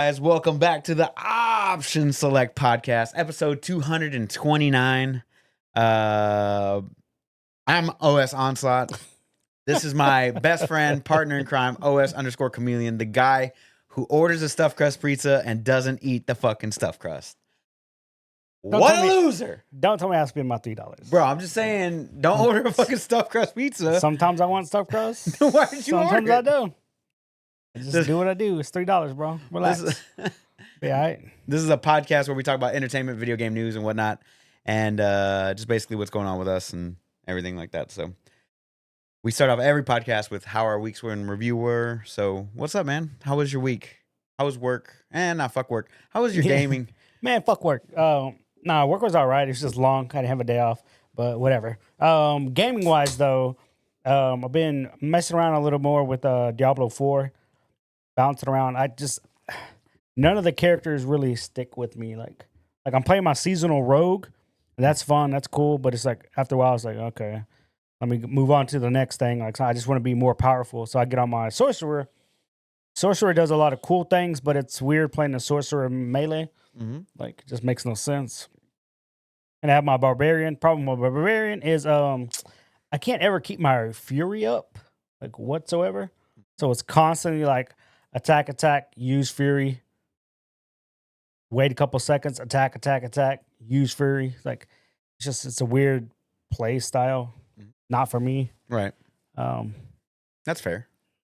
Guys, welcome back to the Option Select Podcast, episode 229. I'm OS Onslaught. This is my best friend, partner in crime, OS_chameleon, the guy who orders a stuffed crust pizza and doesn't eat the fucking stuffed crust. What a loser! Don't tell me I spend my $3. Bro, I'm just saying, don't order a fucking stuffed crust pizza. Sometimes I want stuffed crust. Why did you Sometimes order I it? do. I just do what I do. It's $3, bro. Relax. Be all right. This is a podcast where we talk about entertainment, video game news, and whatnot, and just basically what's going on with us and everything like that. So we start off every podcast with how our weeks were in review were. So what's up, man? How was your week? How was work? Not fuck work. How was your gaming? Man, fuck work. Nah, work was all right. It's just long. I didn't have a day off, but whatever. Gaming wise though, I've been messing around a little more with Diablo 4, bouncing around. None of the characters really stick with me. Like I'm playing my seasonal rogue. And that's fun. That's cool. But it's like after a while, it's like, okay, let me move on to the next thing. Like I just want to be more powerful. So I get on my sorcerer. Sorcerer does a lot of cool things, but it's weird playing the sorcerer melee. Mm-hmm. Like, it just makes no sense. And I have my barbarian. Problem with barbarian is I can't ever keep my fury up, like whatsoever. So it's constantly like attack, use fury. Wait a couple seconds, attack, use fury. Like it's a weird play style. Not for me. Right. That's fair.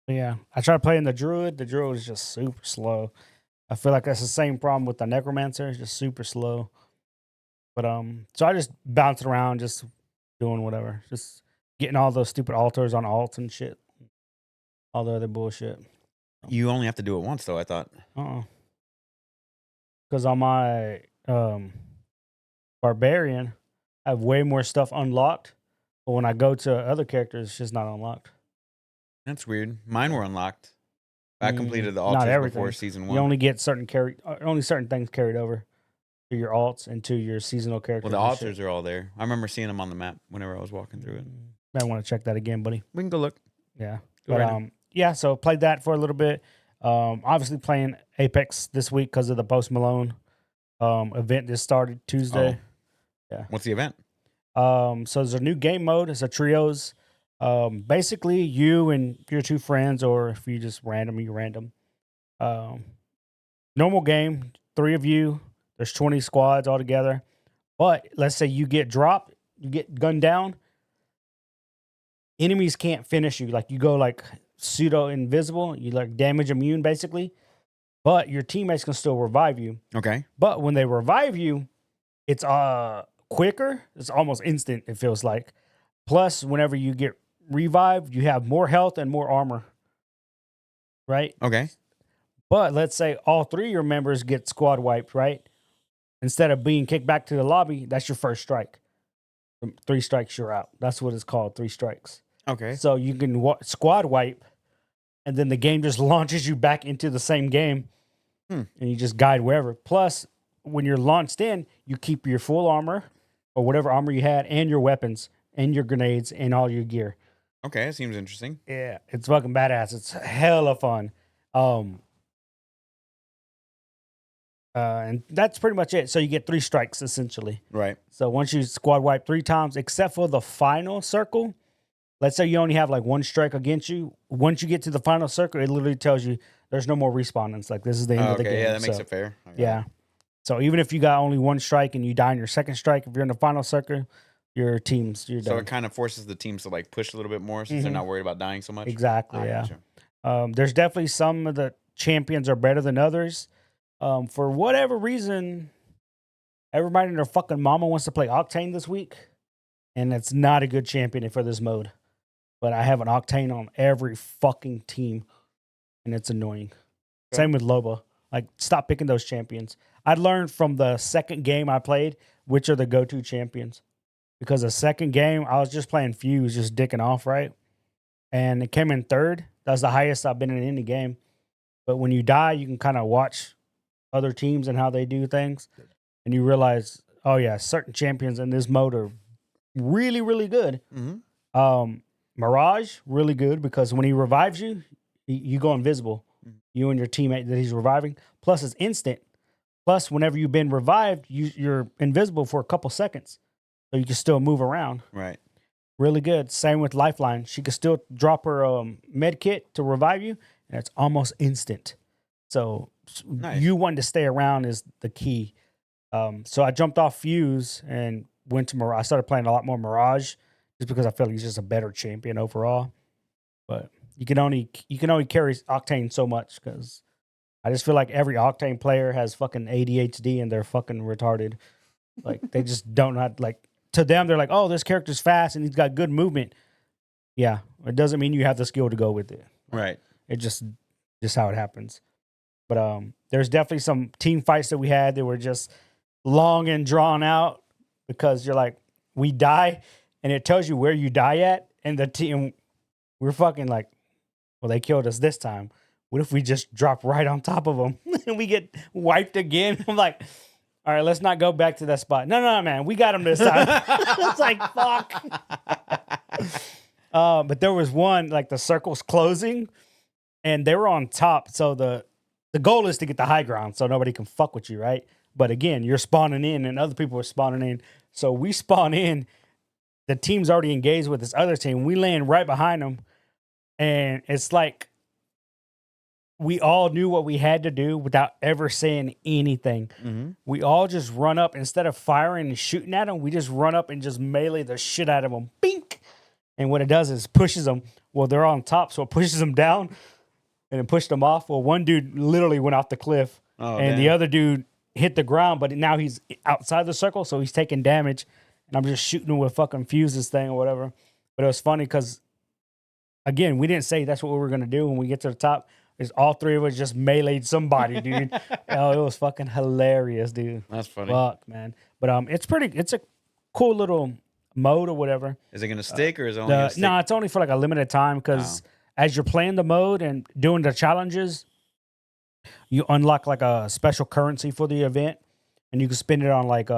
Yeah. I tried playing the druid. The druid is just super slow. I feel like that's the same problem with the necromancer. It's just super slow. But so I just bounced around, just doing whatever. Just getting all those stupid altars on alts and shit. All the other bullshit. You only have to do it once though, I thought. Because on my barbarian, I have way more stuff unlocked. But when I go to other characters, it's just not unlocked. That's weird. Mine were unlocked. I completed the Not altars everything. before season 1. You only get certain things carried over to your alts and to your seasonal characters. Well, the altars are all there. I remember seeing them on the map whenever I was walking through it. I want to check that again, buddy. We can go look. Yeah. Go right now. Yeah, so played that for a little bit. Obviously playing Apex this week because of the Post Malone event that started Tuesday. Oh. Yeah. What's the event? So there's a new game mode. It's a trios. Basically you and your two friends, or if you just random. Normal game, 3 of you. There's 20 squads altogether. But let's say you get dropped, you get gunned down. Enemies can't finish you. Like you go like pseudo invisible. You like damage immune basically. But your teammates can still revive you. Okay. But when they revive you, it's quicker. It's almost instant, it feels like. Plus, whenever you get revived, you have more health and more armor. Right? Okay. But let's say all 3 of your members get squad wiped, right? Instead of being kicked back to the lobby, that's your first strike. 3 strikes, you're out. That's what it's called, 3 strikes. Okay. So you can squad wipe, and then the game just launches you back into the same game, and you just guide wherever. Plus, when you're launched in, you keep your full armor, or whatever armor you had, and your weapons, and your grenades, and all your gear. Okay, that seems interesting. Yeah, it's fucking badass. It's hella fun. And that's pretty much it. So you get 3 strikes, essentially. Right. So once you squad wipe 3 times, except for the final circle, let's say you only have like 1 strike against you. Once you get to the final circle, it literally tells you there's no more respawn. It's like, this is the end of the game. Yeah, that makes it fair. Yeah. So even if you got only 1 strike and you die in your second strike, if you're in the final circle, you're done. So it kind of forces the teams to like push a little bit more since they're not worried about dying so much. Exactly, yeah. Gotcha. There's definitely some of the champions are better than others. For whatever reason, everybody and their fucking mama wants to play Octane this week, and it's not a good champion for this mode. But I have an Octane on every fucking team, and it's annoying. Okay. Same with Loba. Like, stop picking those champions. I learned from the second game I played which are the go-to champions. Because the second game, I was just playing Fuse, just dicking off, right? And it came in 3rd. That's the highest I've been in any game. But when you die, you can kind of watch other teams and how they do things. And you realize, oh yeah, certain champions in this mode are really, really good. Mm-hmm. Mirage, really good because when he revives you, you go invisible. you and your teammate that he's reviving. Plus, it's instant. Plus, whenever you've been revived, you're invisible for a couple seconds, so you can still move around. Right. Really good. Same with Lifeline. She could still drop her med kit to revive you, and it's almost instant. So Nice. you wanting to stay around is the key. So I jumped off Fuse and went to Mirage. I started playing a lot more Mirage just because I feel like he's just a better champion overall. But you can only carry Octane so much because I just feel like every Octane player has fucking ADHD and they're fucking retarded. Like they just don't know like to them they're like, oh, this character's fast and he's got good movement. Yeah, it doesn't mean you have the skill to go with it. Right. It just how it happens. But there's definitely some team fights that we had that were just long and drawn out because you're like, we die and it tells you where you die at, and the team we're fucking like, well, they killed us this time. What if we just drop right on top of them and we get wiped again? I'm like, all right, let's not go back to that spot. No, man, we got them this time. It's like, fuck. But there was one, like the circle's closing and they were on top. So the goal is to get the high ground so nobody can fuck with you, right? But again, you're spawning in and other people are spawning in. So we spawn in. The team's already engaged with this other team. We land right behind them. And it's like we all knew what we had to do without ever saying anything. Mm-hmm. We all just run up. Instead of firing and shooting at them, we just run up and just melee the shit out of them. Bink! And what it does is pushes them. Well, they're on top, so it pushes them down and it pushed them off. Well, one dude literally went off the cliff. And the other dude hit the ground, but now he's outside the circle, so he's taking damage. And I'm just shooting him with fucking fuses thing or whatever. But it was funny because, again, we didn't say that's what we were going to do when we get to the top. Is all three of us just meleeed somebody, dude. Oh, it was fucking hilarious, dude. That's funny. Fuck, man. But it's a cool little mode or whatever. Is it going to stick or is it only going to stick? No, it's only for like a limited time because as you're playing the mode and doing the challenges, you unlock like a special currency for the event, and you can spend it on like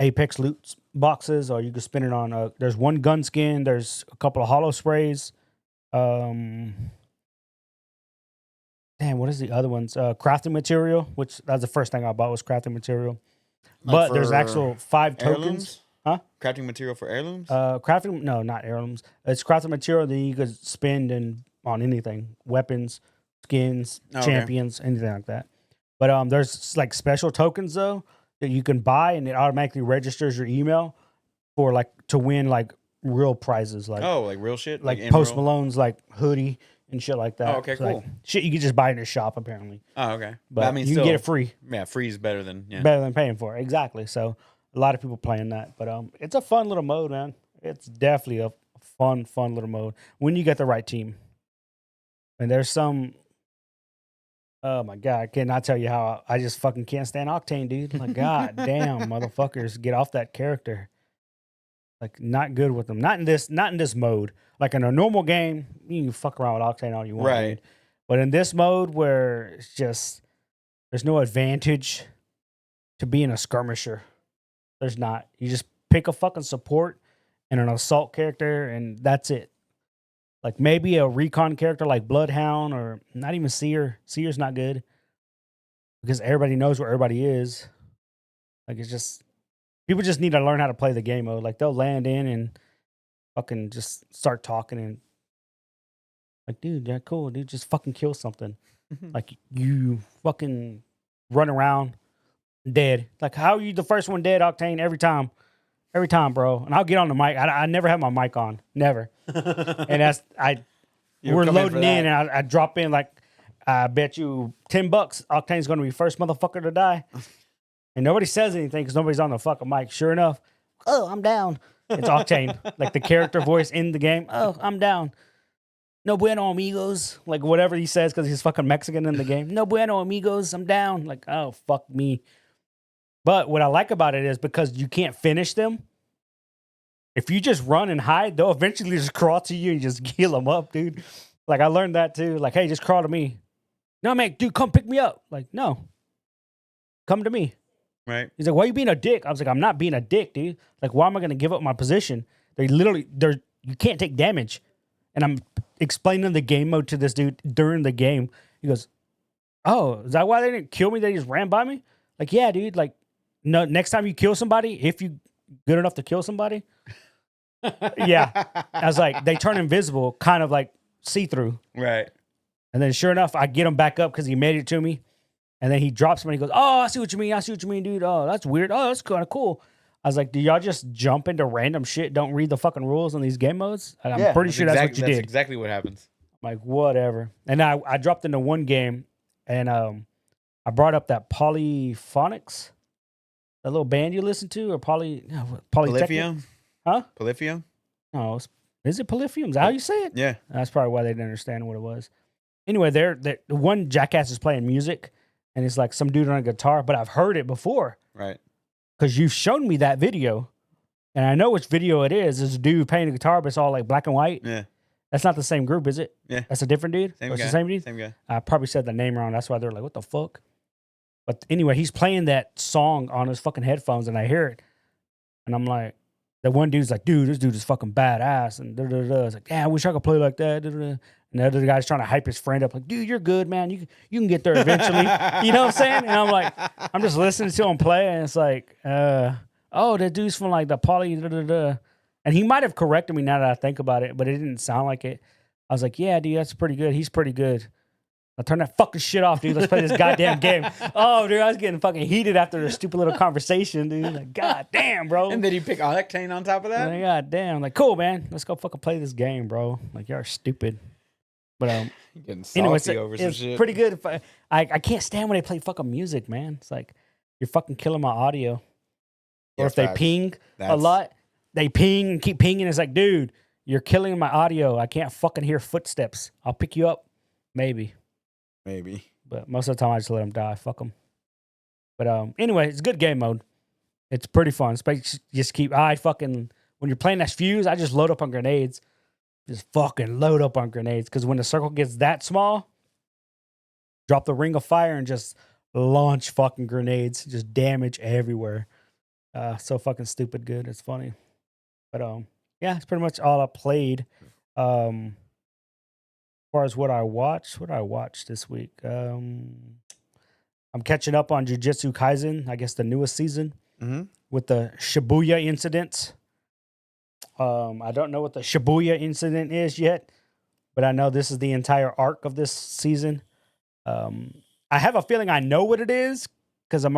Apex loot boxes, or you can spend it on there's one gun skin, there's a couple of hollow sprays. What is the other ones? Crafting material, which that's the first thing I bought was crafting material. Like but there's actual 5 tokens. Heirlooms? Huh? Crafting material for heirlooms? No, not heirlooms. It's crafting material that you could spend on anything. Weapons, skins, champions, anything like that. But there's like special tokens though that you can buy, and it automatically registers your email for like to win like real prizes, like like real shit, like Post Malone's like hoodie and shit like that. Oh, okay, so, cool. Like, shit you can just buy in the shop apparently. Oh, okay. But I mean, you can get it free. Yeah, free is better than paying for it. Exactly. So a lot of people playing that, but it's a fun little mode, man. It's definitely a fun little mode when you get the right team. And there's some. Oh my god, I cannot tell you how I just fucking can't stand Octane, dude. Like, god damn, motherfuckers, get off that character. Like, not good with them. Not in this mode. Like in a normal game, you can fuck around with Octane all you want. Right. Dude. But in this mode where it's just there's no advantage to being a skirmisher. There's not. You just pick a fucking support and an assault character, and that's it. Like maybe a recon character like Bloodhound, or not even Seer. Seer's not good because everybody knows where everybody is. Like it's just people just need to learn how to play the game mode. Like they'll land in and fucking just start talking and like, dude, yeah, cool, dude, just fucking kill something. Like you fucking run around dead. Like how are you the first one dead, Octane? Every time, bro. And I'll get on the mic. I never have my mic on, never. And we're loading in, and I drop in like, I bet you $10 Octane's going to be first motherfucker to die. And nobody says anything because nobody's on the fucking mic. Sure enough, oh, I'm down. It's Octane, like the character voice in the game. Oh, I'm down. No bueno, amigos. Like whatever he says because he's fucking Mexican in the game. No bueno, amigos. I'm down. Like, oh, fuck me. But what I like about it is because you can't finish them. If you just run and hide, they'll eventually just crawl to you and just heal them up, dude. Like, I learned that too. Like, hey, just crawl to me. No, man, dude, come pick me up. Like, no. Come to me. Right. He's like, why are you being a dick? I was like, I'm not being a dick, dude. Like, why am I going to give up my position? You can't take damage. And I'm explaining the game mode to this dude during the game. He goes, "Oh, is that why they didn't kill me? They just ran by me?" Like, yeah, dude. Like, no. Next time you kill somebody, if you good enough to kill somebody, yeah. I was like, they turn invisible, kind of like see through. Right. And then sure enough, I get him back up because he made it to me. And then he drops me and he goes, "Oh, I see what you mean. I see what you mean, dude. Oh, that's weird. Oh, that's kind of cool." I was like, "Do y'all just jump into random shit? Don't read the fucking rules on these game modes?" And I'm pretty sure that's what you did. That's exactly what happens. I'm like, whatever. And I dropped into one game and I brought up that Polyphonics, that little band you listen to, or Polyphium? Huh? Polyphium? No, is it Polyphium? Is that how you say it? Yeah. That's probably why they didn't understand what it was. Anyway, the one jackass is playing music, and it's like some dude on a guitar, but I've heard it before. Right. Because you've shown me that video, and I know which video it is. There's a dude playing the guitar, but it's all like black and white. Yeah. That's not the same group, is it? Yeah. That's a different dude? Same It's guy. the same dude? Same guy. I probably said the name wrong. That's why they're like, what the fuck? But anyway, he's playing that song on his fucking headphones, and I hear it. And I'm like, the one dude's like, "Dude, this dude is fucking badass." And It's like, "Yeah, I wish I could play like that." And the other guy's trying to hype his friend up, like, "Dude, you're good, man. You can get there eventually." You know what I'm saying? And I'm like, I'm just listening to him play, and it's like, oh, that dude's from like the Poly. And he might have corrected me now that I think about it, but it didn't sound like it. I was like, "Yeah, dude, that's pretty good. He's pretty good." I'll turn that fucking shit off, dude. Let's play this goddamn game. Oh, dude, I was getting fucking heated after the stupid little conversation, dude. Like, god damn, bro. And did he pick Octane on top of that? Like, god damn. Like, cool, man. Let's go fucking play this game, bro. Like, y'all are stupid. But getting salty anyway, over some it's shit. pretty good. I can't stand when they play fucking music, man. It's like you're fucking killing my audio. Yeah, or if they facts. ping a That's- lot, they ping and keep pinging. It's like, dude, you're killing my audio. I can't fucking hear footsteps. I'll pick you up, maybe. But most of the time, I just let them die. Fuck them. But anyway, it's a good game mode. It's pretty fun. Just keep when you're playing that fuse, I just load up on grenades. Just fucking load up on grenades. Because when the circle gets that small, drop the ring of fire and just launch fucking grenades. Just damage everywhere. So fucking stupid good. It's funny. But yeah, it's pretty much all I played. As far as what I watched this week, I'm catching up on Jujutsu Kaisen, I guess the newest season, with the Shibuya incident. I don't know what the Shibuya incident is yet, but I know this is the entire arc of this season. I have a feeling I know what it is because I'm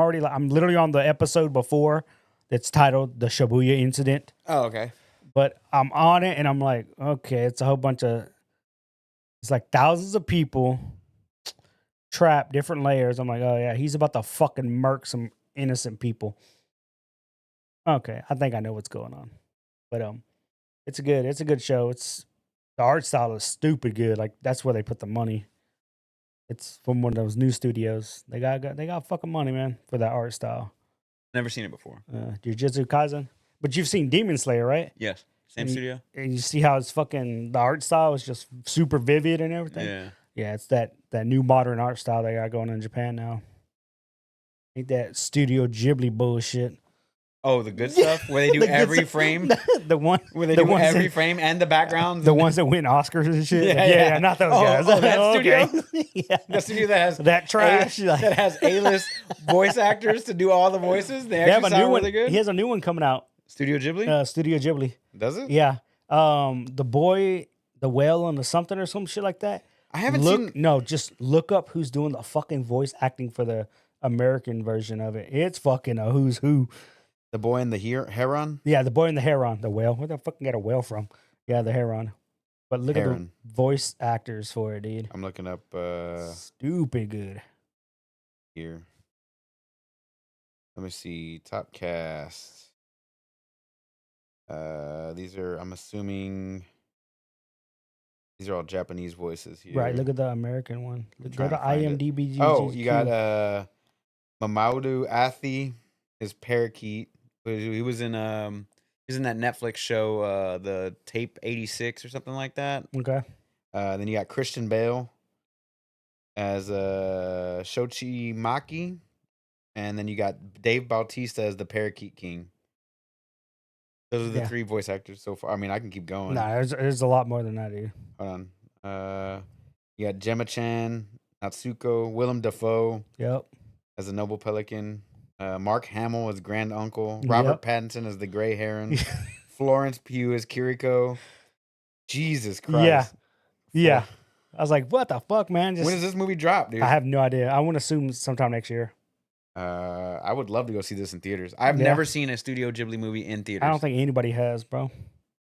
literally on the episode before that's titled the Shibuya incident. Oh, okay. But I'm on it and I'm like, okay, it's a whole bunch of. It's like thousands of people trapped, different layers. I'm like, oh yeah, he's about to fucking murk some innocent people. Okay, I think I know what's going on. But it's a good show. The art style is stupid good. Like that's where they put the money. It's from one of those new studios. They got fucking money, man, for that art style. Never seen it before. Jujutsu Kaisen. But you've seen Demon Slayer, right? Yes. Same studio. And you see how it's fucking the art style is just super vivid and everything. Yeah. Yeah, it's that new modern art style they got going on in Japan now. Ain't that Studio Ghibli bullshit? Oh, the good stuff where they do every frame. The one Where they do every frame and the backgrounds. The ones that win Oscars and shit. Yeah, not those guys. That studio. Yeah, The studio that has that trash. that has A-list voice actors to do all the voices. They They have actually a new sound one. really good. He has a new one coming out. Studio Ghibli. Studio Ghibli. Does it? Yeah. The boy, the whale, and the something or some shit like that. I haven't seen. No, just look up who's doing the fucking voice acting for the American version of it. It's fucking a who's who. The boy and the heron. Yeah, the boy and the heron, the whale. Where the fucking get a whale from? Yeah, the heron. But look at the voice actors for it, dude. I'm looking up. Stupid good. Here. Let me see. Top cast. These are. I'm assuming. These are all Japanese voices here. Right. Look at the American one. Go to IMDb. Oh, you got Mamoudou Athie, his parakeet. He was in that Netflix show, the Tape 86 or something like that. Okay. Then you got Christian Bale as Shochi Maki, and then you got Dave Bautista as the Parakeet King. Those are the three voice actors so far. I mean, I can keep going. Nah, there's a lot more than that, dude. Hold on. You got Gemma Chan, Natsuko, Willem Dafoe Yep. as the Noble Pelican, Mark Hamill as Grand Uncle, Yep. Robert Pattinson as the Gray Heron, Florence Pugh as Kiriko. Jesus Christ. Yeah. I was like, what the fuck, man? When does this movie drop, dude? I have no idea. I want to assume sometime next year. I would love to go see this in theaters. I've never seen a Studio Ghibli movie in theaters. I don't think anybody has, bro.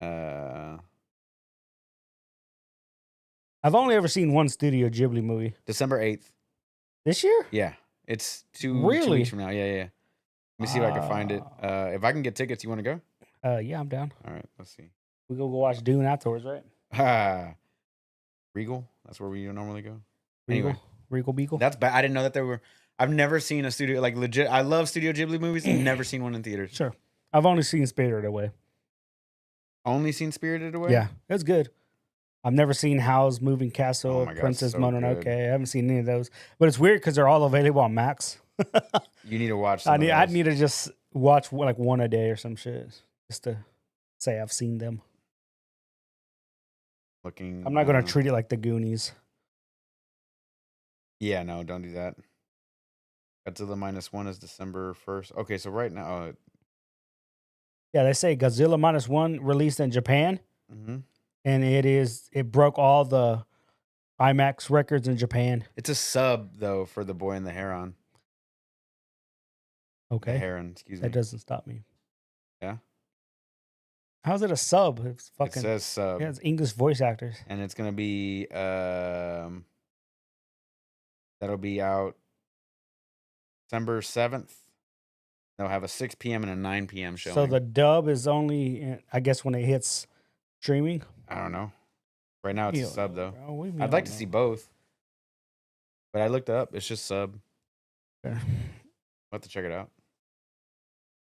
I've only ever seen one Studio Ghibli movie. December 8th. This year? Yeah. It's 2 Really? weeks from now. Yeah. Let me see if I can find it. If I can get tickets, you want to go? Yeah, I'm down. All right, let's see. We go watch Dune afterwards, right? Regal. That's where we normally go. Regal Beagle. That's bad. I didn't know that there were. I've never seen a studio like legit. I love Studio Ghibli movies. I've never seen one in theaters. Sure. I've only seen Spirited Away. Only seen Spirited Away? Yeah, it's good. I've never seen Howl's Moving Castle, Oh my God, Princess so Mononoke. good. I haven't seen any of those. But it's weird because they're all available on Max. You need to watch. I need to just watch like one a day or some shit just to say I've seen them. I'm not going to treat it like the Goonies. Yeah, no, don't do that. Godzilla -1 is December 1st. Okay, so right now, Yeah, they say Godzilla -1 released in Japan, mhm. and it broke all the IMAX records in Japan. It's a sub though for The Boy and the Heron. The Okay, Heron, excuse me. that doesn't stop me. Yeah. How's it a sub? It's It fucking. says sub, Yeah, it's English voice actors. and it's gonna be that'll be out December 7th. They'll have a 6 p.m. and a 9 p.m. showing. So the dub is only, I guess, when it hits streaming. I don't know. Right now it's a sub though. Bro, I'd like to see both, but I looked up. It's just sub. Okay. I'll have to check it out.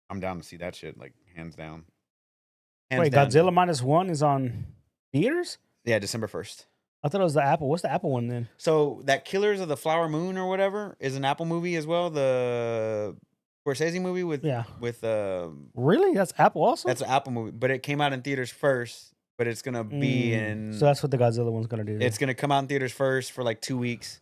I'm down to see that shit, like hands down. Wait, down. Godzilla -1 is on theaters? Yeah, December 1st. I thought it was the Apple. What's the Apple one then? So that Killers of the Flower Moon or whatever is an Apple movie as well. The Scorsese movie with Really? That's Apple also? that's an Apple movie, but it came out in theaters first. But it's gonna be in. So that's what the Godzilla one's gonna do. It's gonna come out in theaters first for like 2 weeks,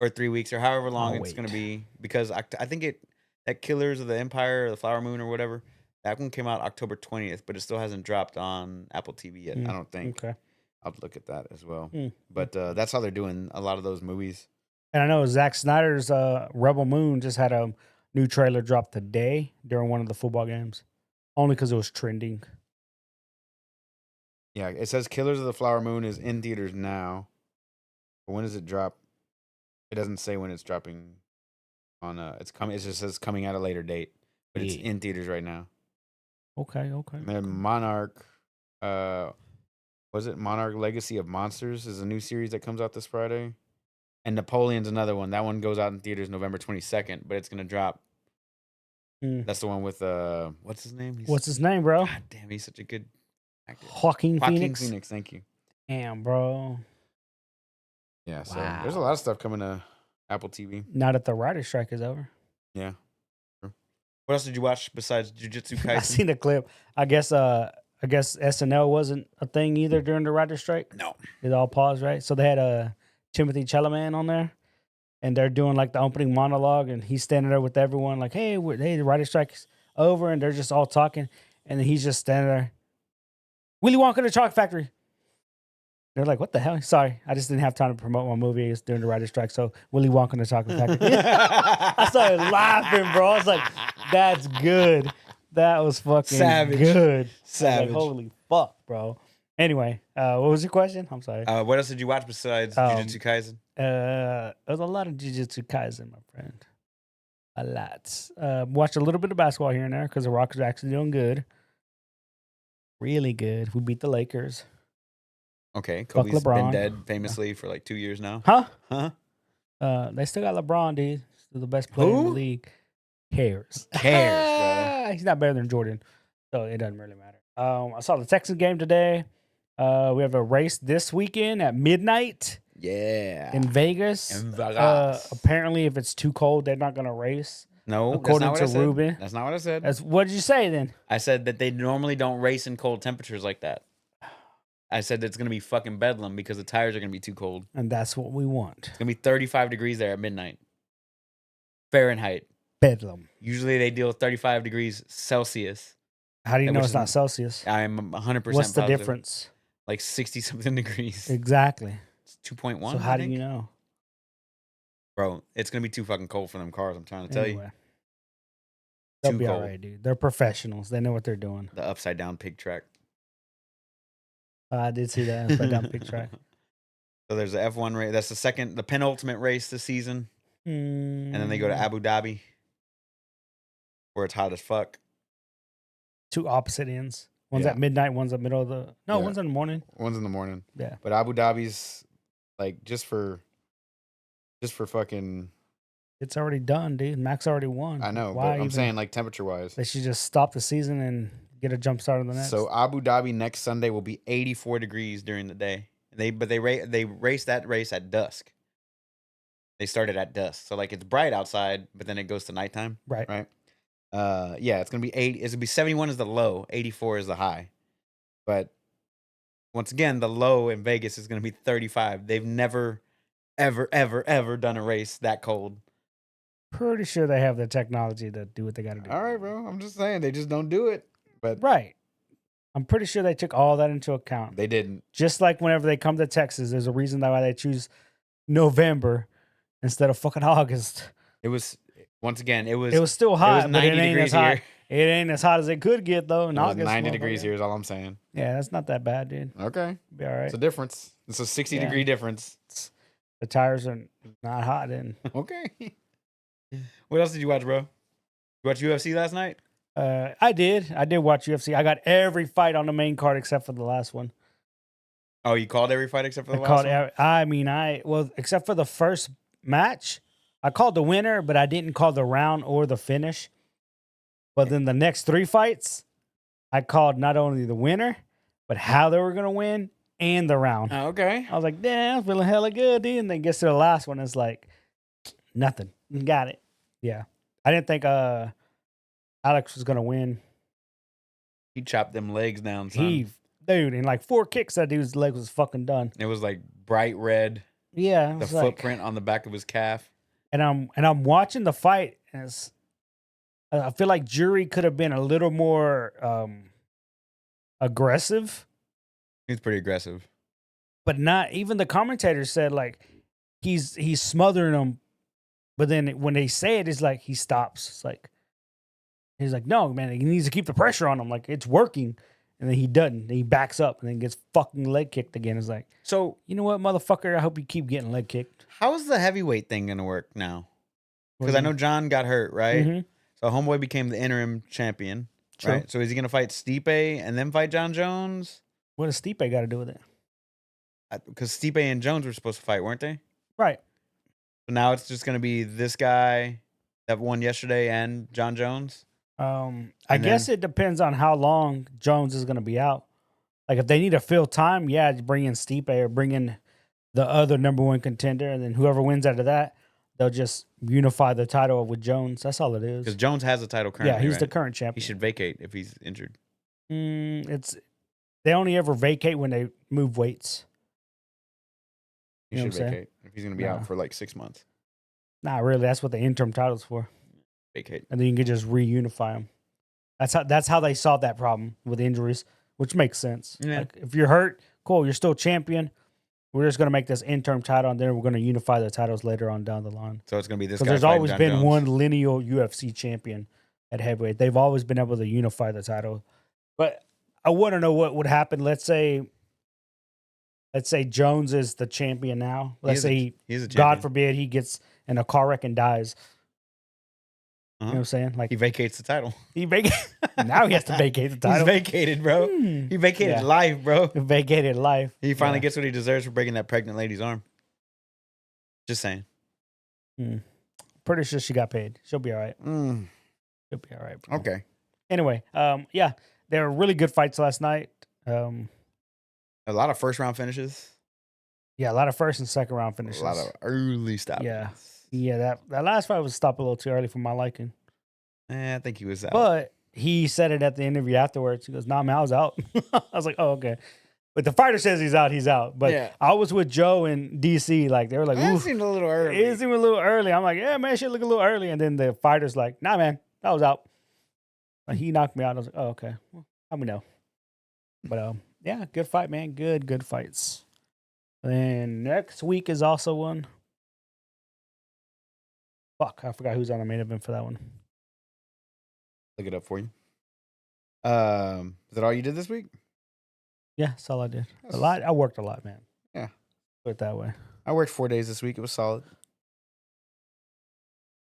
or 3 weeks, or however long Oh, it's wait. gonna be. Because I think that Killers of the Empire or the Flower Moon or whatever, that one came out October 20th, but it still hasn't dropped on Apple TV yet. I don't think. Okay. I'll look at that as well. Mm. But that's how they're doing a lot of those movies. And I know Zack Snyder's Rebel Moon just had a new trailer drop today during one of the football games, only because it was trending. Yeah, it says Killers of the Flower Moon is in theaters now. But when does it drop? It doesn't say when it's dropping on it's coming. It just says coming at a later date. But it's in theaters right now. Okay. And then Monarch was it Monarch Legacy of Monsters is a new series that comes out this Friday. And Napoleon's another one. That one goes out in theaters November 22nd, but it's gonna drop. That's the one with what's his name? What's his name, bro? God damn, he's such a good actor. Joaquin Phoenix. Thank you. Damn, bro. Yeah, so there's a lot of stuff coming to Apple TV. Now that the writer's strike is over. Yeah. What else did you watch besides Jujutsu Kaisen? I seen a clip. I guess SNL wasn't a thing either during the writer's strike. No. It all paused, right? So they had Timothy Chalamet on there, and they're doing like the opening monologue, and he's standing there with everyone like, hey, the writer's strike's over, and they're just all talking, and then he's just standing there. Willy Wonka and the Chocolate Factory. They're like, what the hell? Sorry, I just didn't have time to promote my movie. It's during the writer's strike, so Willy Wonka and the Chocolate Factory. I started laughing, bro. I was like, that's good. That was fucking Savage. good. Savage. Like, holy fuck, bro. Anyway, what was your question? I'm sorry. What else did you watch besides Jujutsu Kaisen? There's a lot of Jujutsu Kaisen, my friend. A lot. Watched a little bit of basketball here and there because the Rockets are actually doing good. Really good. We beat the Lakers. Okay, Fuck Kobe's been LeBron. dead famously for like 2 years now. Huh? They still got LeBron, dude. Still the best player in the league. Cares, bro. He's not better than Jordan, so it doesn't really matter. I saw the Texans game today. We have a race this weekend at midnight. Yeah. In Vegas. Apparently, if it's too cold, they're not gonna race. No, according to Ruben. That's not what I said. What did you say then? I said that they normally don't race in cold temperatures like that. I said it's going to be fucking bedlam because the tires are going to be too cold. And that's what we want. It's going to be 35 degrees there at midnight. Fahrenheit. Bedlam. Usually they deal with 35 degrees Celsius. How do you know which it's is- not Celsius? I'm 100% What's the positive. difference? Like 60-something degrees. Exactly. It's 2.1. So how do you know? Bro, it's going to be too fucking cold for them cars, I'm trying to tell you. They'll Too be all cold. right, dude. They're professionals. They know what they're doing. The upside down pig track. I did see that upside down pig track. So there's the F1 race. That's the penultimate race this season. And then they go to Abu Dhabi, where it's hot as fuck. Two opposite ends. One's Yeah. at midnight, one's at middle of the... No, Yeah. one's in the morning. One's in the morning. Yeah. But Abu Dhabi's like just for fucking. It's already done, dude. Max already won. I know, Why but I'm even- saying like temperature wise. They should just stop the season and get a jump start on the next. So Abu Dhabi next Sunday will be 84 degrees during the day. They race that race at dusk. They started at dusk, so like it's bright outside, but then it goes to nighttime. right. Right. Yeah, it's gonna be 80. It's gonna be 71 is the low, 84 is the high. But once again, the low in Vegas is gonna be 35. They've never, ever done a race that cold. Pretty sure they have the technology to do what they got to do. All right, bro. I'm just saying they just don't do it. But Right. I'm pretty sure they took all that into account. they didn't. Just like whenever they come to Texas, there's a reason why they choose November instead of fucking August. It was once again. It was. It was still it hot, was but 90 it ain't degrees as hot. here. It ain't as hot as it could get though. In It was August, 90 degrees motherfucker. here is all I'm saying. Yeah, that's not that bad, dude. Okay, Be all right. it's a difference. It's a 60 Yeah. degree difference. The tires are not hot, and Okay. What else did you watch, bro? You watch UFC last night? I did watch UFC. I got every fight on the main card except for the last one. Oh, you called every fight except for the I last called. one? Well, except for the first match, I called the winner, but I didn't call the round or the finish. But then the next three fights, I called not only the winner, but how they were gonna win and the round. Oh, okay. I was like, damn, I'm feeling hella good, dude. And then gets to the last one, it's like nothing. Got it. Yeah, I didn't think Alex was gonna win. He chopped them legs down, son. Dude, in like 4 kicks, that dude's leg was fucking done. It was like bright red, Yeah, it the was like, footprint on the back of his calf. and I'm watching the fight, and I feel like Jury could have been a little more aggressive, He's pretty aggressive. but not even the commentators said like he's smothering him, but then when they say it, it's like he stops. It's like he's like, no, man, he needs to keep the pressure on him, like it's working, and then he doesn't. Then he backs up and then gets fucking leg kicked again. It's like, So, you know what, motherfucker? I hope you keep getting leg kicked. how's the heavyweight thing going to work now? Because I know John got hurt, right? Mhm. So, Homeboy became the interim champion, True. right? So, is he going to fight Stipe and then fight John Jones? What does Stipe got to do with it? Because Stipe and Jones were supposed to fight, weren't they? Right. So now it's just going to be this guy that won yesterday and John Jones. I And guess then- it depends on how long Jones is going to be out. Like if they need to fill time, yeah, bring in Stipe or bring in the other number one contender, and then whoever wins out of that, they'll just unify the title with Jones. That's all it Because is. Jones has the title currently. Yeah, he's the right? current He champion. should vacate if he's injured. They only ever vacate when they move weights. He You know should what I'm saying? vacate if he's going to be Nah. out for like 6 months. Not really. That's what the interim title's for, Vacate. and then you can just reunify them. That's how they solved that problem with injuries, which makes sense. Yeah. Like if you're hurt, cool, you're still champion. We're just gonna make this interim title, and then we're gonna unify the titles later on down the line. So it's going to be this Because guy. there's fighting always John been Jones. one lineal UFC champion at heavyweight. They've always been able to unify the title. But I want to know what would happen. Let's say Jones is the champion now. Let's say He's a champion. God forbid he gets in a car wreck and dies. You know Uh-huh. what I'm saying? Like He vacates the title. now he has to vacate the He's title. vacated, bro. Hmm. He vacated Yeah. life, bro. Vacated life. He finally Yeah. gets what he deserves for breaking that pregnant lady's arm. Just saying. Pretty sure she got paid. She'll be all right. Mm, She'll be all right. Bro. okay. Anyway, yeah, there were really good fights last night. A lot of first round finishes. Yeah, a lot of first and second round finishes. A lot of early stops. Yeah, that last fight was stopped a little too early for my liking. I think he was out. But he said it at the interview afterwards. He goes, "Nah, man, I was out." I was like, "Oh, okay." But the fighter says he's out, he's out. But Yeah. I was with Joe in DC, like they were like, That ooh, seemed a little early. it seemed a little early. I'm like, yeah, man, shit look a little early. And then the fighter's like, nah, man, that was out. Like, he knocked me out. I was like, oh, okay. Well, let me know. But yeah, good fight, man. Good fights. And next week is also one. Fuck, I forgot who's on the main event for that one. Look it up for you. Is that all you did this week? Yeah, that's all I did. A lot. I worked a lot, man. Yeah. Put it that way. I worked 4 days this week. It was solid.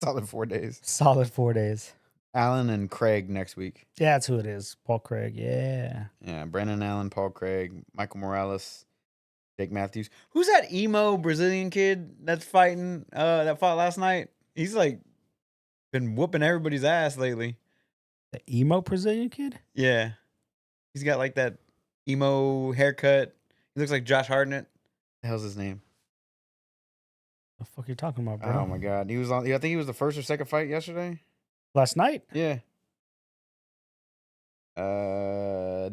Solid 4 days. Solid 4 days. Alan and Craig next week. Yeah, that's who it is. Paul Craig. Yeah. Yeah, Brandon Allen, Paul Craig, Michael Morales, Jake Matthews. Who's that emo Brazilian kid that's fighting? That fought last night. He's like been whooping everybody's ass lately. The emo Brazilian kid? Yeah, he's got like that emo haircut. He looks like Josh Hartnett. The hell's his name? The fuck you talking about, bro? Oh my god, he was on. I think he was the first or second fight yesterday. Last night? Yeah.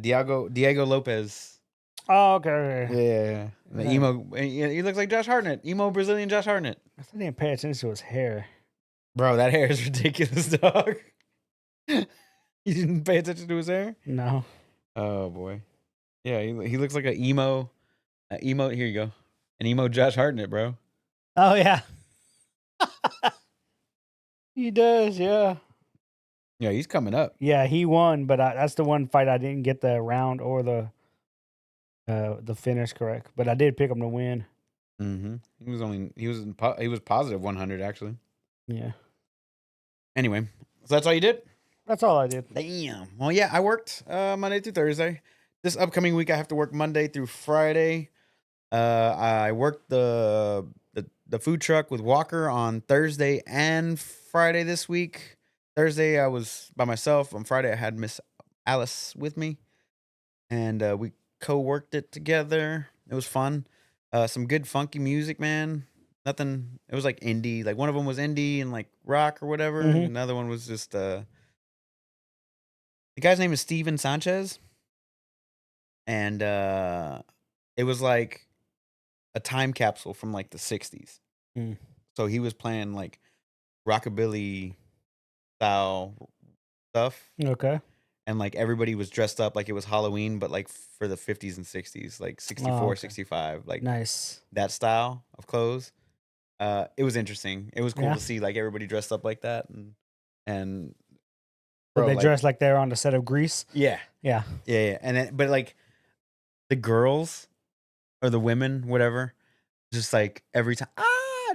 Diego Lopez. Oh, okay. Yeah, the Yeah. emo. He looks like Josh Hartnett, emo Brazilian Josh Hartnett. I didn't pay attention to his hair. Bro, that hair is ridiculous, dog. You didn't pay attention to his hair? No. Oh boy. Yeah, he looks like an emo. Emo. Here you go. An emo Josh Hartnett, bro. Oh, yeah. He does, yeah. Yeah, he's coming up. Yeah, he won, but that's the one fight I didn't get the round or the finish correct. But I did pick him to win. Mm-hmm. He was positive 100 actually. Yeah. Anyway, so that's all you did? That's all I did. Damn. Well, yeah, I worked Monday through Thursday. This upcoming week, I have to work Monday through Friday. I worked the food truck with Walker on Thursday and Friday this week. Thursday, I was by myself. On Friday, I had Miss Alice with me, and we co-worked it together. It was fun. Some good funky music, man. Nothing. It was like indie. Like one of them was indie and like rock or whatever. Mhm. And another one was just the guy's name is Steven Sanchez, and it was like a time capsule from like the 60s. Mm. So he was playing like rockabilly style stuff, Okay. and like everybody was dressed up like it was Halloween, but like for the 50s and 60s, like 64, okay. 65, like Nice. that style of clothes. It was interesting. It was cool Yeah. to see like everybody dressed up like that, and But bro, they like, dress like they're on the set of Grease. yeah, Yeah. yeah, and then, but like the girls or the women, whatever, just like every time,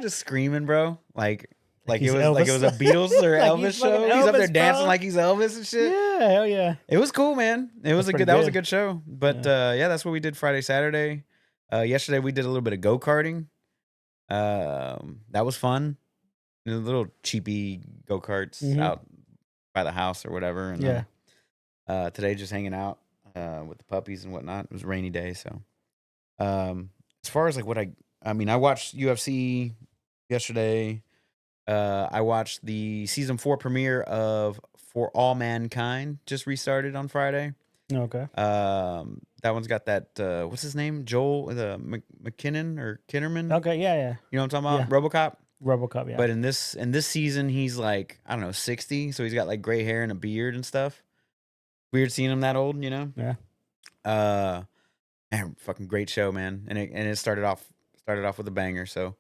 just screaming, bro, like it he's was like it Elvis. was a Beatles or Like Elvis he's show. fucking He's up there Elvis, dancing bro. like he's Elvis and shit. Yeah, hell yeah. It was cool, man. It was That's that was a pretty good show. But yeah, that's what we did Friday, Saturday. Yesterday we did a little bit of go-karting. That was fun. You know, little cheapy go-karts Mhm. out by the house or whatever. And Yeah. today just hanging out with the puppies and whatnot. It was a rainy day, so as far as like what I mean, I watched UFC yesterday. I watched the season 4 premiere of For All Mankind, just restarted on Friday. Okay. That one's got that what's his name? Joel McKinnon or Kinnerman. Okay. Yeah. Yeah. You know what I'm talking about? RoboCop. RoboCop. Yeah. But in this season, he's like, I don't know, 60, so he's got like gray hair and a beard and stuff. Weird seeing him that old, you know? Yeah. Man, fucking great show, man. And it started off with a banger. So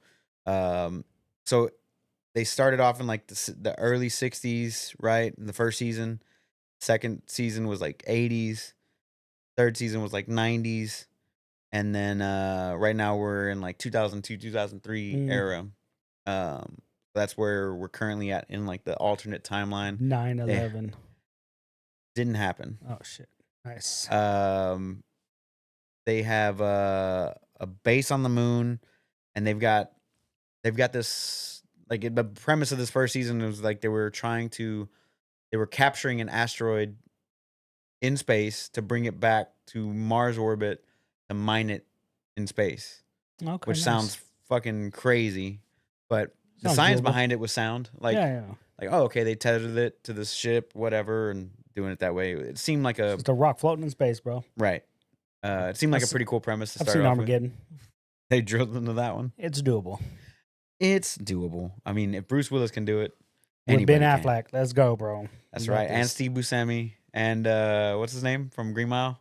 so they started off in like the early 60s, right? In the first season. Second season was like 80s. Third season was like 90s. And then right now we're in like 2002, 2003 era. That's where we're currently at in like the alternate timeline. 9/11. Didn't happen. Oh shit. Nice. They have a base on the moon, and they've got this, like, the premise of this first season was like they were capturing an asteroid in space to bring it back to Mars orbit to mine it in space, Okay. which nice. sounds fucking crazy, but the Sounds science doable. behind it was sound. Like, yeah. like, oh, okay, they tethered it to this ship, whatever, and doing it that way. It seemed like It's just a rock floating in space, bro. right. It seemed like a I've pretty cool premise to I've start seen off with. Armageddon. They drilled into that one. It's doable. It's doable. I mean, if Bruce Willis can do it, With Ben anybody can. Affleck. Let's go, bro. That's You got right. And this. Steve Buscemi. And what's his name from Green Mile?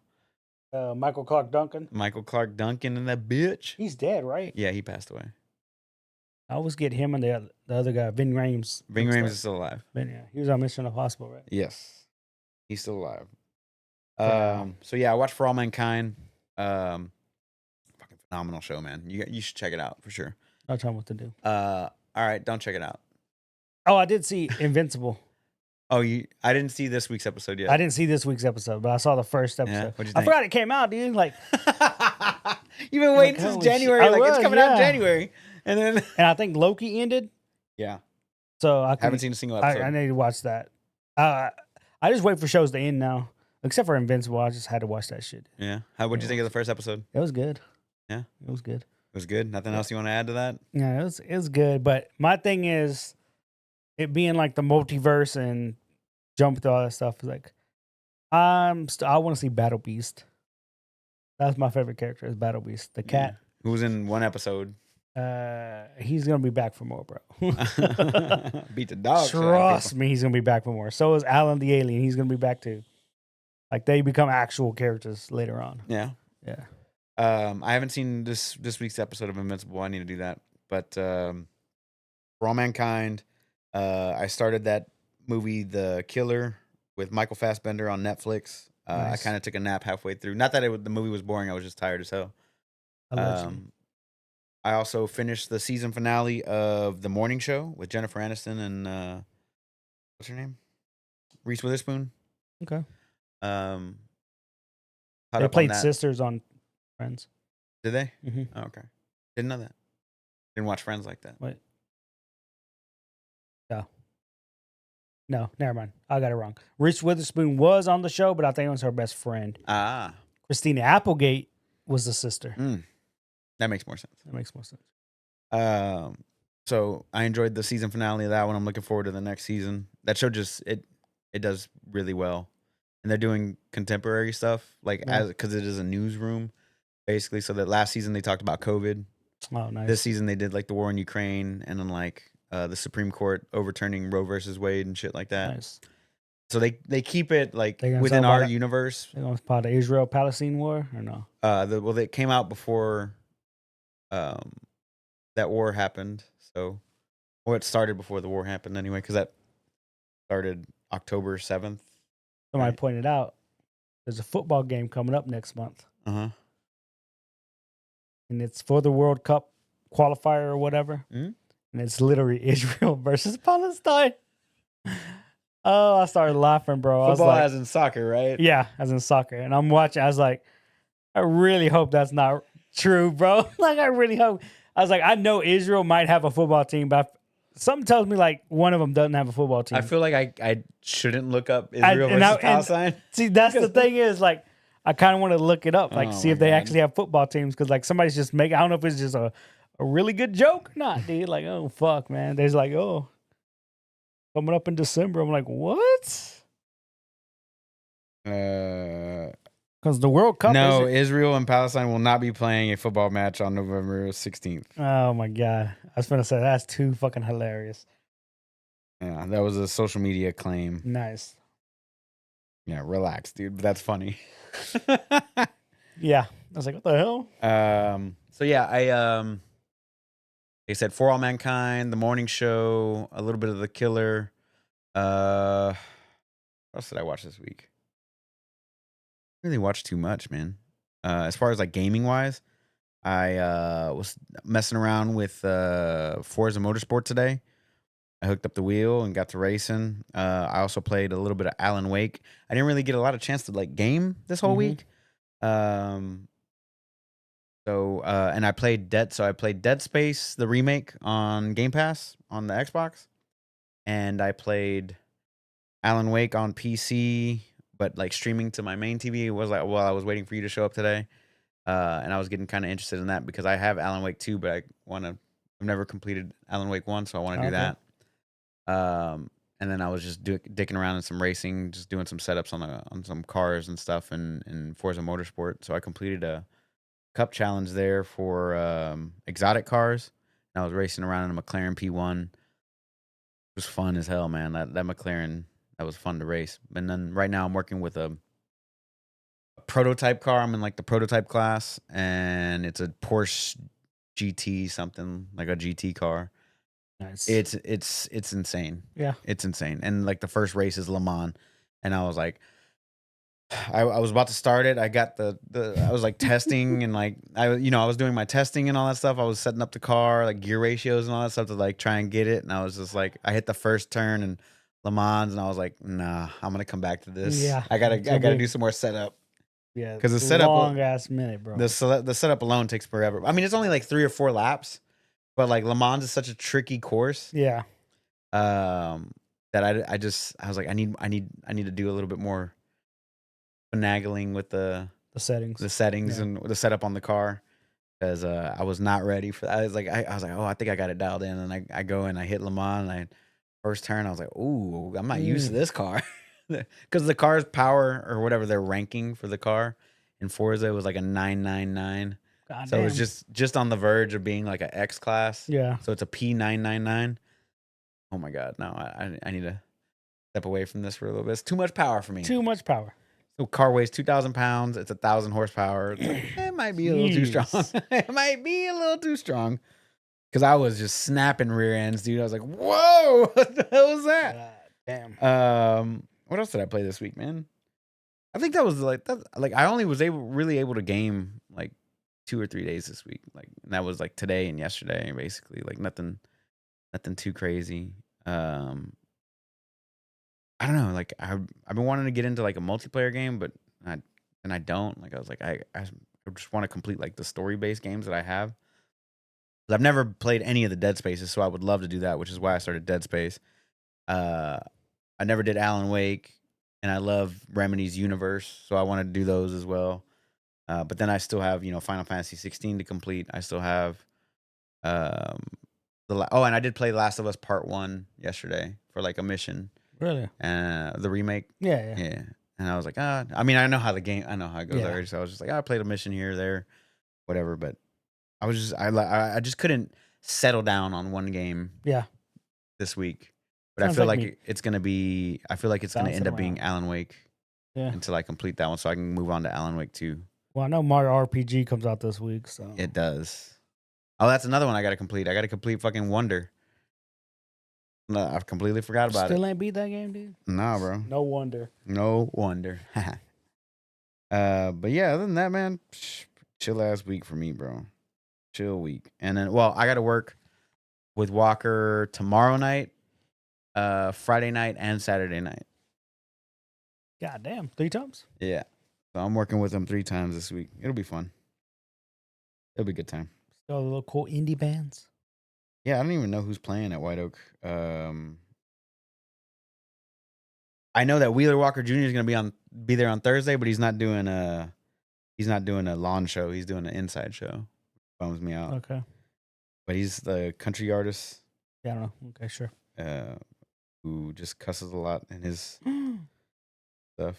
Michael Clark Duncan. Michael Clark Duncan and that bitch. He's dead, right? Yeah, he passed away. I always get him and the other guy, Ving Rhames. Ving Rhames is still alive. Yeah, he was on Mission Impossible, right? Yes. He's still alive. Wow. So yeah, I watched For All Mankind. Fucking phenomenal show, man. You should check it out for sure. I'll tell him what to do. All right, don't check it out. Oh, I did see Invincible. Oh, I didn't see this week's episode yet. I didn't see this week's episode, but I saw the first episode. Yeah, what'd you I think? forgot it came out, dude. Like, You've been waiting since holy January. shit. I It's was, coming out in yeah. January, and then and I think Loki ended. yeah, So I haven't seen a single episode. I need to watch that. I just wait for shows to end now, except for Invincible. I just had to watch that shit. Yeah. What'd you think of the first episode? It was good. Yeah? It was good. It was good. Nothing else you want to add to that? Yeah, it was good. But my thing is, it being like the multiverse and jump through all that stuff is like, I want to see Battle Beast. That's my favorite character is Battle Beast, the cat. Who was in one episode? He's gonna be back for more, bro. Beat the dog. shit out of Trust people. me, he's gonna be back for more. So is Alan the Alien. He's gonna be back too. Like they become actual characters later on. Yeah. Yeah. I haven't seen this week's episode of Invincible. I need to do that. But For All Mankind, I started that movie, The Killer, with Michael Fassbender on Netflix. I Nice. kind of took a nap halfway through. Not that the movie was boring. I was just tired as hell. Allegedly. I also finished the season finale of The Morning Show with Jennifer Aniston and what's her name? Reese Witherspoon. Okay. Caught They up on played that. sisters on Friends. Did they? Mm-hmm. Oh, okay. Didn't know that. Didn't watch Friends like that. Wait. No, never mind. I got it wrong. Reese Witherspoon was on the show, but I think it was her best friend. Ah, Christina Applegate was the sister. that makes more sense. That makes more sense. So I enjoyed the season finale of that one. I'm looking forward to the next season. That show just it does really well, and they're doing contemporary stuff like Yeah. because it is a newsroom basically. So that last season they talked about COVID. Oh, nice. This season they did like the war in Ukraine and then like the Supreme Court overturning Roe versus Wade and shit like that. Nice. So they keep it like They gonna within talk about our it? universe. They're going to part of the Israel-Palestine war or no? They came out before that war happened. So, or it started before the war happened anyway, because that started October 7th. Somebody Right. pointed out there's a football game coming up next month, Uh-huh. and it's for the World Cup qualifier or whatever. Mhm. And it's literally Israel versus Palestine. Oh, I started laughing, bro. I was Football like, as in soccer, right? yeah, as in soccer. And I'm watching. I was like, I really hope that's not true, bro. Like, I really hope. I was like, I know Israel might have a football team, but something tells me like one of them doesn't have a football team. I feel like I shouldn't look up Israel versus Palestine. See, that's the thing is like, I kind of want to look it up, like Oh see my if they God. actually have football teams, because like somebody's just making. I don't know if it's just a really good joke or not, dude. Like, oh fuck, man. There's like, oh, coming up in December. I'm like, what? Because the World Cup. No, isn't- Israel and Palestine will not be playing a football match on November 16th. Oh my god, I was gonna say that's too fucking hilarious. Yeah, that was a social media claim. Nice. Yeah, relax, dude. But that's funny. Yeah, I was like, what the hell? So yeah, like I said, For All Mankind, The Morning Show, a little bit of The Killer. What else did I watch this week? I didn't really watch too much, man. As far as like gaming wise, I was messing around with Forza Motorsport today. I hooked up the wheel and got to racing. I also played a little bit of Alan Wake. I didn't really get a lot of chance to like game this whole Mhm. week. And I played Dead Space, the remake on Game Pass on the Xbox. And I played Alan Wake on PC, but like streaming to my main TV. It was like, well, I was waiting for you to show up today. And I was getting kind of interested in that because I have Alan Wake 2, but I've never completed Alan Wake 1, so I want to do Okay. that. and then I was just dicking around in some racing, just doing some setups on some cars and stuff in Forza Motorsport. So I completed a cup challenge there for exotic cars. And I was racing around in a McLaren P1. It was fun as hell, man. That McLaren, that was fun to race. And then right now I'm working with a prototype car. I'm in like the prototype class, and it's a Porsche GT something, like a GT car. Nice. It's insane. Yeah. It's insane. And like the first race is Le Mans, and I was like, I was about to start it. I got I was like testing and like I was doing my testing and all that stuff. I was setting up the car, like gear ratios and all that stuff to like try and get it. And I was just like, I hit the first turn and Le Mans, and I was like, nah, I'm gonna come back to this. Yeah, I gotta do some more setup. Yeah, because the setup, long ass minute, bro. the setup alone takes forever. I mean, it's only like 3 or 4 laps, but like Le Mans is such a tricky course. Yeah. That I was like, I need to do a little bit more finagling with the settings, yeah, and the setup on the car, because I was not ready for that. I was like, oh, I think I got it dialed in, and I go and I hit Le Mans, and first turn, I was like, ooh, I'm not used to this car, because the car's power or whatever they're ranking for the car in Forza was like a 999. So it was just on the verge of being like an X class. Yeah. So it's a P999. Oh my God, no, I need to step away from this for a little bit. It's too much power for me. Too much power. The car weighs 2,000 pounds. It's 1,000 horsepower. It's like, it might be a little too strong. It might be a little too strong. Because I was just snapping rear ends, dude. I was like, whoa, what the hell was that? Damn. What else did I play this week, man? I think that was like I only was really able to game like 2 or 3 days this week. Like, and that was like today and yesterday, basically. Like nothing too crazy. I don't know. Like I've been wanting to get into like a multiplayer game, but I don't. Like I was like, I just want to complete like the story based games that I have. I've never played any of the Dead Spaces, so I would love to do that, which is why I started Dead Space. I never did Alan Wake, and I love Remedy's universe, so I want to do those as well. But then I still have Final Fantasy 16 to complete. I still have and I did play Last of Us Part 1 yesterday for like a mission. Really? The remake. Yeah. And I was like, I mean, I know how it goes already. So I was just like, I played a mission here, there, whatever. But I just couldn't settle down on one game. Yeah. This week, but I feel like it's gonna be. I feel like it's gonna end up being Alan Wake. Yeah. Until I complete that one, so I can move on to Alan Wake 2. Well, I know Mario RPG comes out this week, so it does. Oh, that's another one I got to complete. I got to complete fucking Wonder. No, I've completely forgot about it. Still ain't beat that game, dude? Nah, bro. No wonder. No wonder. But yeah, other than that, man, chill ass week for me, bro. Chill week. And then, well, I got to work with Walker tomorrow night, Friday night, and Saturday night. God damn, 3 times? Yeah. So I'm working with him 3 times this week. It'll be fun. It'll be a good time. Still a little cool indie bands. Yeah, I don't even know who's playing at White Oak. I know that Wheeler Walker Jr. is gonna be there on Thursday, but he's not doing a lawn show. He's doing an inside show. Bums me out. Okay. But he's the country artist. Yeah, I don't know. Okay, sure. Who just cusses a lot in his stuff.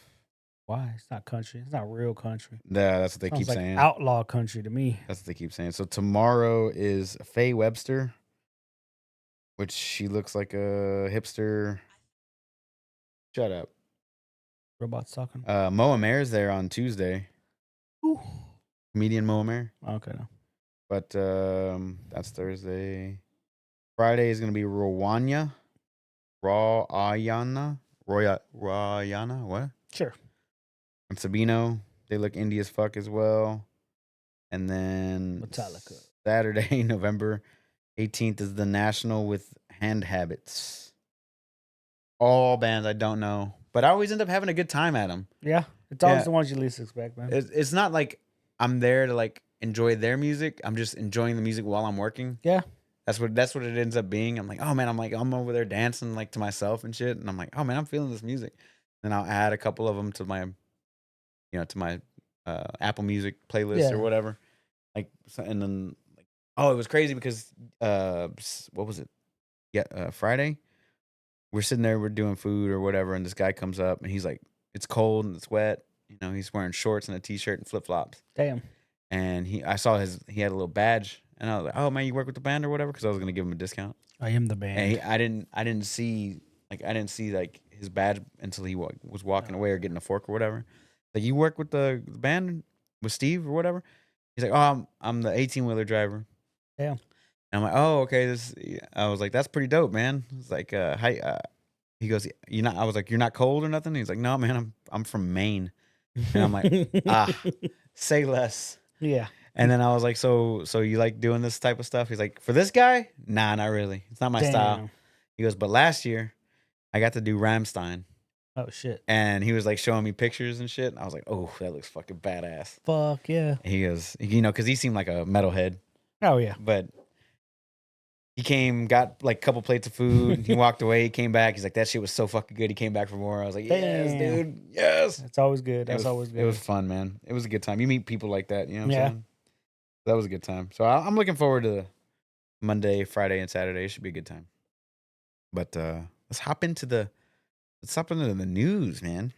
Why? It's not country. It's not real country. Yeah, that's what they Sounds keep like saying. Outlaw country to me. That's what they keep saying. So tomorrow is Faye Webster, which she looks like a hipster. Shut up. Robots talking. Moa Mare's there on Tuesday. Ooh. Comedian Moa Mare. Okay. No. But that's Thursday. Friday is going to be Rawayana. What? Sure. And Sabino. They look indie as fuck as well. And then Metallica. Saturday, November 18th is the National with Hand Habits. All bands I don't know. But I always end up having a good time at them. Yeah. It's always the ones you least expect, man. It's not like I'm there to like enjoy their music. I'm just enjoying the music while I'm working. Yeah. That's what it ends up being. I'm like, oh man, I'm over there dancing like to myself and shit. And I'm like, oh man, I'm feeling this music. And I'll add a couple of them to my, Apple Music playlist or whatever. Like, and then like, oh, it was crazy because what was it? Yeah, Friday. we're sitting there, we're doing food or whatever, and this guy comes up and he's like, it's cold and it's wet. You know, he's wearing shorts and a t-shirt and flip flops. Damn. And I saw he had a little badge, and I was like, oh man, you work with the band or whatever, because I was gonna give him a discount. I am the And band. I didn't see like his badge until he was walking away or getting a fork or whatever. Like, you work with the band with Steve or whatever. He's like, oh, I'm the 18-wheeler driver. Damn. And I'm like, oh, okay. I was like, that's pretty dope, man. It's like, hi. He goes, you're not. I was like, you're not cold or nothing. He's like, no, man, I'm from Maine. And I'm like, say less. Yeah. And then I was like, so you like doing this type of stuff? He's like, for this guy, nah, not really. It's not my style. He goes, but last year I got to do Rammstein. Oh shit. And he was like showing me pictures and shit. And I was like, oh, that looks fucking badass. Fuck yeah. And he goes, you know, because he seemed like a metalhead. Oh yeah. But he came, got like a couple plates of food. He walked away. He came back. He's like, that shit was so fucking good. He came back for more. I was like, yes, dude. Yes. That's always good. That's always good. It was fun, man. It was a good time. You meet people like that. You know what I'm saying? That was a good time. So I'm looking forward to Monday, Friday, and Saturday. It should be a good time. But let's hop into the news, man.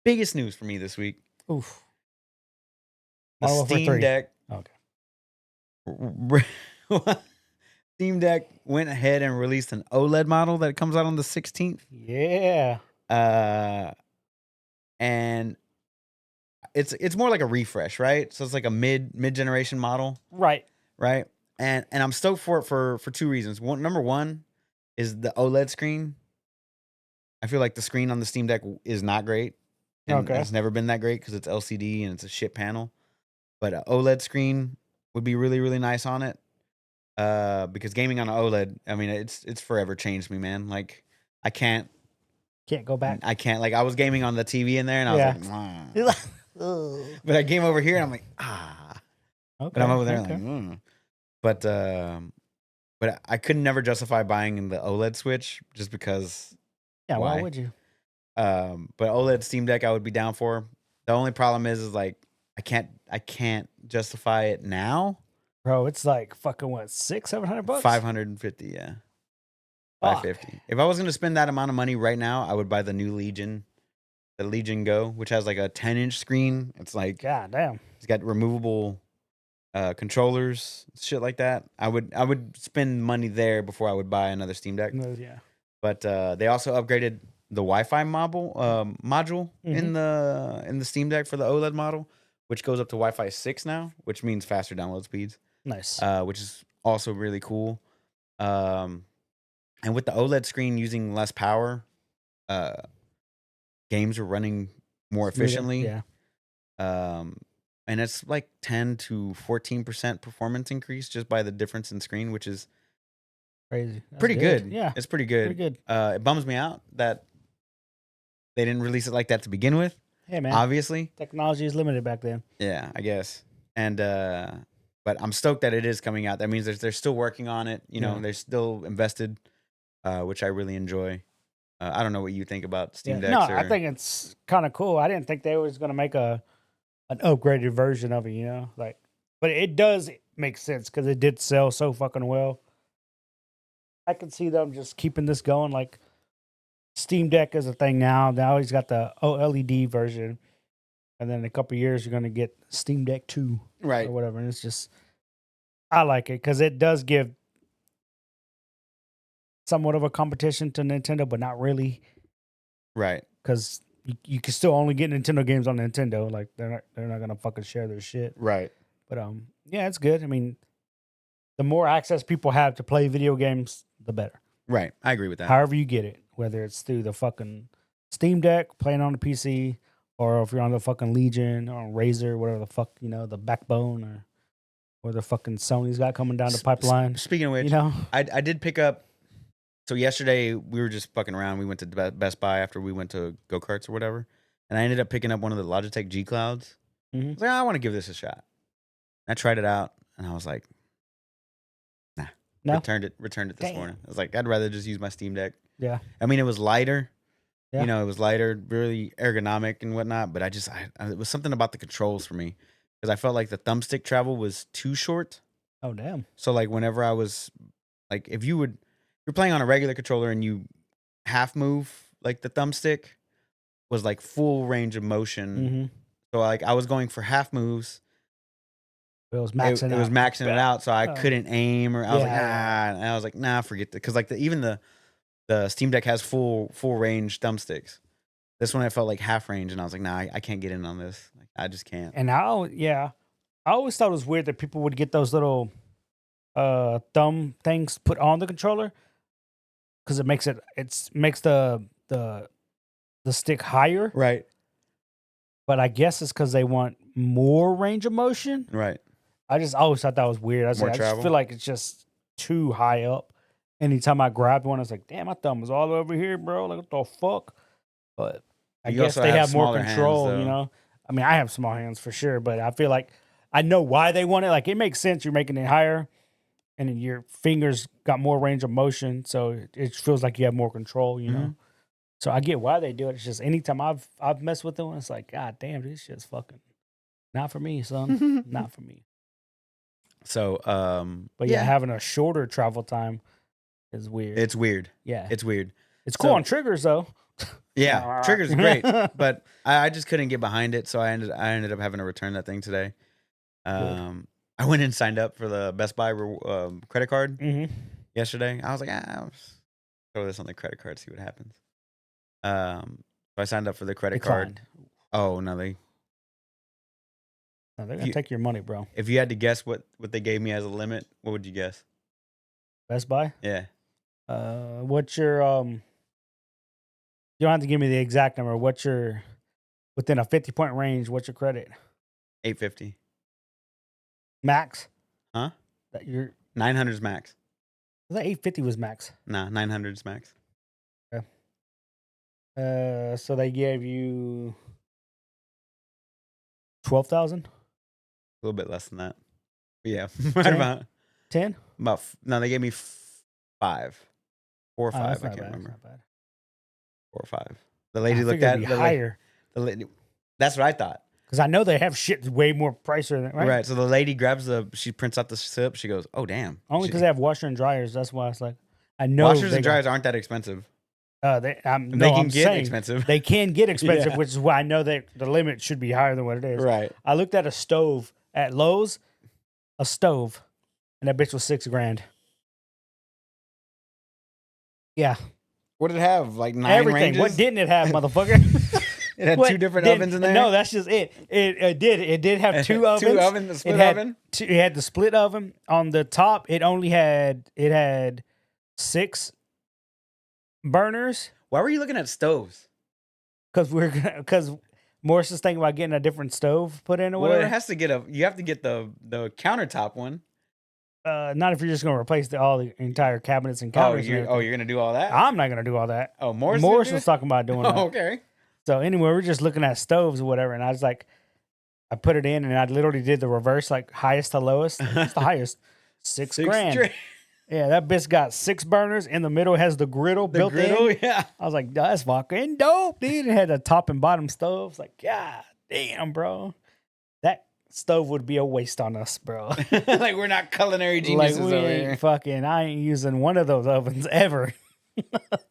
Biggest news for me this week. Oof. The Steam Deck. Okay. Steam Deck went ahead and released an OLED model that comes out on the 16th. Yeah. And it's more like a refresh, right? So it's like a mid-generation model. Right. Right. And I'm stoked for it for two reasons. Number one is the OLED screen. I feel like the screen on the Steam Deck is not great. And it's never been that great because it's LCD and it's a shit panel. But an OLED screen would be really, really nice on it. Because gaming on an OLED, I mean, it's forever changed me, man. Like, I can't go back. I can't. Like, I was gaming on the TV in there, and I was like, but I came over here, and I'm like, Okay. But I'm over there, like, But I could never justify buying the OLED Switch just because. Yeah, why would you? But OLED Steam Deck, I would be down for. The only problem is like I can't justify it now. Bro, it's like fucking what, $600-700? $550, yeah. $550. If I was gonna spend that amount of money right now, I would buy the new Legion, the Legion Go, which has like a 10-inch screen. It's like, god damn. It's got removable controllers, shit like that. I would spend money there before I would buy another Steam Deck. Yeah. But they also upgraded the Wi-Fi module in the Steam Deck for the OLED model, which goes up to Wi-Fi 6 now, which means faster download speeds. Nice. Which is also really cool. And with the OLED screen using less power, games are running more efficiently. Yeah. And it's like 10 to 14% performance increase just by the difference in screen, which is crazy. That's pretty good. Yeah. It's pretty good. Pretty good. It bums me out that they didn't release it like that to begin with. Hey man. Obviously. Technology is limited back then. Yeah, I guess. And but I'm stoked that it is coming out. That means they're still working on it. You know, they're still invested, which I really enjoy. I don't know what you think about Steam Decks. No, I think it's kind of cool. I didn't think they was gonna make an upgraded version of it, you know, like, but it does make sense because it did sell so fucking well. I can see them just keeping this going. Like, Steam Deck is a thing now. Now he's got the OLED version, and then in a couple of years you're gonna get Steam Deck 2, right, or whatever. And it's just, I like it because it does give somewhat of a competition to Nintendo, but not really, right? Because you can still only get Nintendo games on Nintendo. Like, they're not gonna fucking share their shit, right? But yeah, it's good. I mean, the more access people have to play video games, the better. Right, I agree with that. However you get it, whether it's through the fucking Steam Deck, playing on the PC, or if you're on the fucking Legion or Razer, whatever the fuck, you know, the Backbone, or the fucking Sony's got coming down the pipeline. Speaking of which, you know, I did pick up. So yesterday we were just fucking around. We went to Best Buy after we went to go-karts or whatever, and I ended up picking up one of the Logitech G Clouds. I was like, I want to give this a shot. I tried it out, and I was like, nah. No? Returned it this morning. I was like, I'd rather just use my Steam Deck. Yeah. I mean, it was lighter. Yeah. You know, it was lighter, really ergonomic and whatnot. But it was something about the controls for me because I felt like the thumbstick travel was too short. Oh damn. So like whenever I was like, if you're playing on a regular controller and you half move, like the thumbstick, was like full range of motion. Mm-hmm. So like I was going for half moves. It was maxing It was maxing it out, so I couldn't aim, or I was like, nah. Yeah. And I was like, nah, forget that, because like even the Steam Deck has full range thumbsticks. This one I felt like half range, and I was like, nah, I can't get in on this. Like, I just can't. And I always thought it was weird that people would get those little thumb things put on the controller, because it makes the stick higher. Right. But I guess it's because they want more range of motion. Right. I just always thought that was weird. I just feel like it's just too high up. Anytime I grabbed one, I was like, damn, my thumb was all over here, bro. Like, what the fuck? But I guess they have more control, hands, you know? I mean, I have small hands for sure, but I feel like I know why they want it. Like, it makes sense. You're making it higher, and then your fingers got more range of motion, so it feels like you have more control, you know? So I get why they do it. It's just anytime I've messed with them, it's like, God damn, this shit's fucking not for me, son. Not for me. So, but yeah, having a shorter travel time is weird. It's weird. Yeah. It's weird. It's cool on triggers though. Yeah, triggers great, but I just couldn't get behind it, so I ended up having to return that thing today. I went and signed up for the Best Buy credit card yesterday. I was like, I'll throw this on the credit card, see what happens. So I signed up for the credit card. Oh no, they're gonna take your money, bro. If you had to guess what they gave me as a limit, what would you guess? Best Buy? Yeah. What's your you don't have to give me the exact number. What's your within a 50-point range? What's your credit? 850 max. Huh? That your 900's max. I thought 850 was max. Nah, 900's max. Okay. So they gave you 12,000. A little bit less than that. But yeah, right about 10. No, they gave me 5, 4 or 5. I can't remember. Not bad. 4 or 5. The lady looked at higher. The lady, that's what I thought. Because I know they have shit way more pricier than right. Right. So the lady she prints out the slip. She goes, "Oh damn!" Only because they have washer and dryers. That's why it's like I know washers and dryers aren't that expensive. They can get expensive. They can get expensive, which is why I know that the limit should be higher than what it is. Right. I looked at a stove at Lowe's, and that bitch was $6,000. Yeah. What did it have? Like 9 everything. Ranges? What didn't it have, motherfucker? It had 2 different ovens in there. No, that's just it. It did have 2 ovens. 2 ovens, the split oven. It had the split oven on the top. It had 6 burners. Why were you looking at stoves? Because Morris is thinking about getting a different stove put in or whatever. Well, you have to get the countertop one. Not if you're just going to replace all the entire cabinets and counters. You're going to do all that? I'm not going to do all that. Oh, Morris was talking about doing that. Oh, okay. So anyway, we're just looking at stoves or whatever, and I was like, I put it in, and I literally did the reverse, like highest to lowest. It's the highest, $6,000. Yeah, that bitch got 6 burners. In the middle has the griddle built in. Yeah. I was like, that's fucking dope, dude. It had a top and bottom stoves. Like, God damn, bro. That stove would be a waste on us, bro. Like, we're not culinary geniuses over here. I ain't using one of those ovens ever.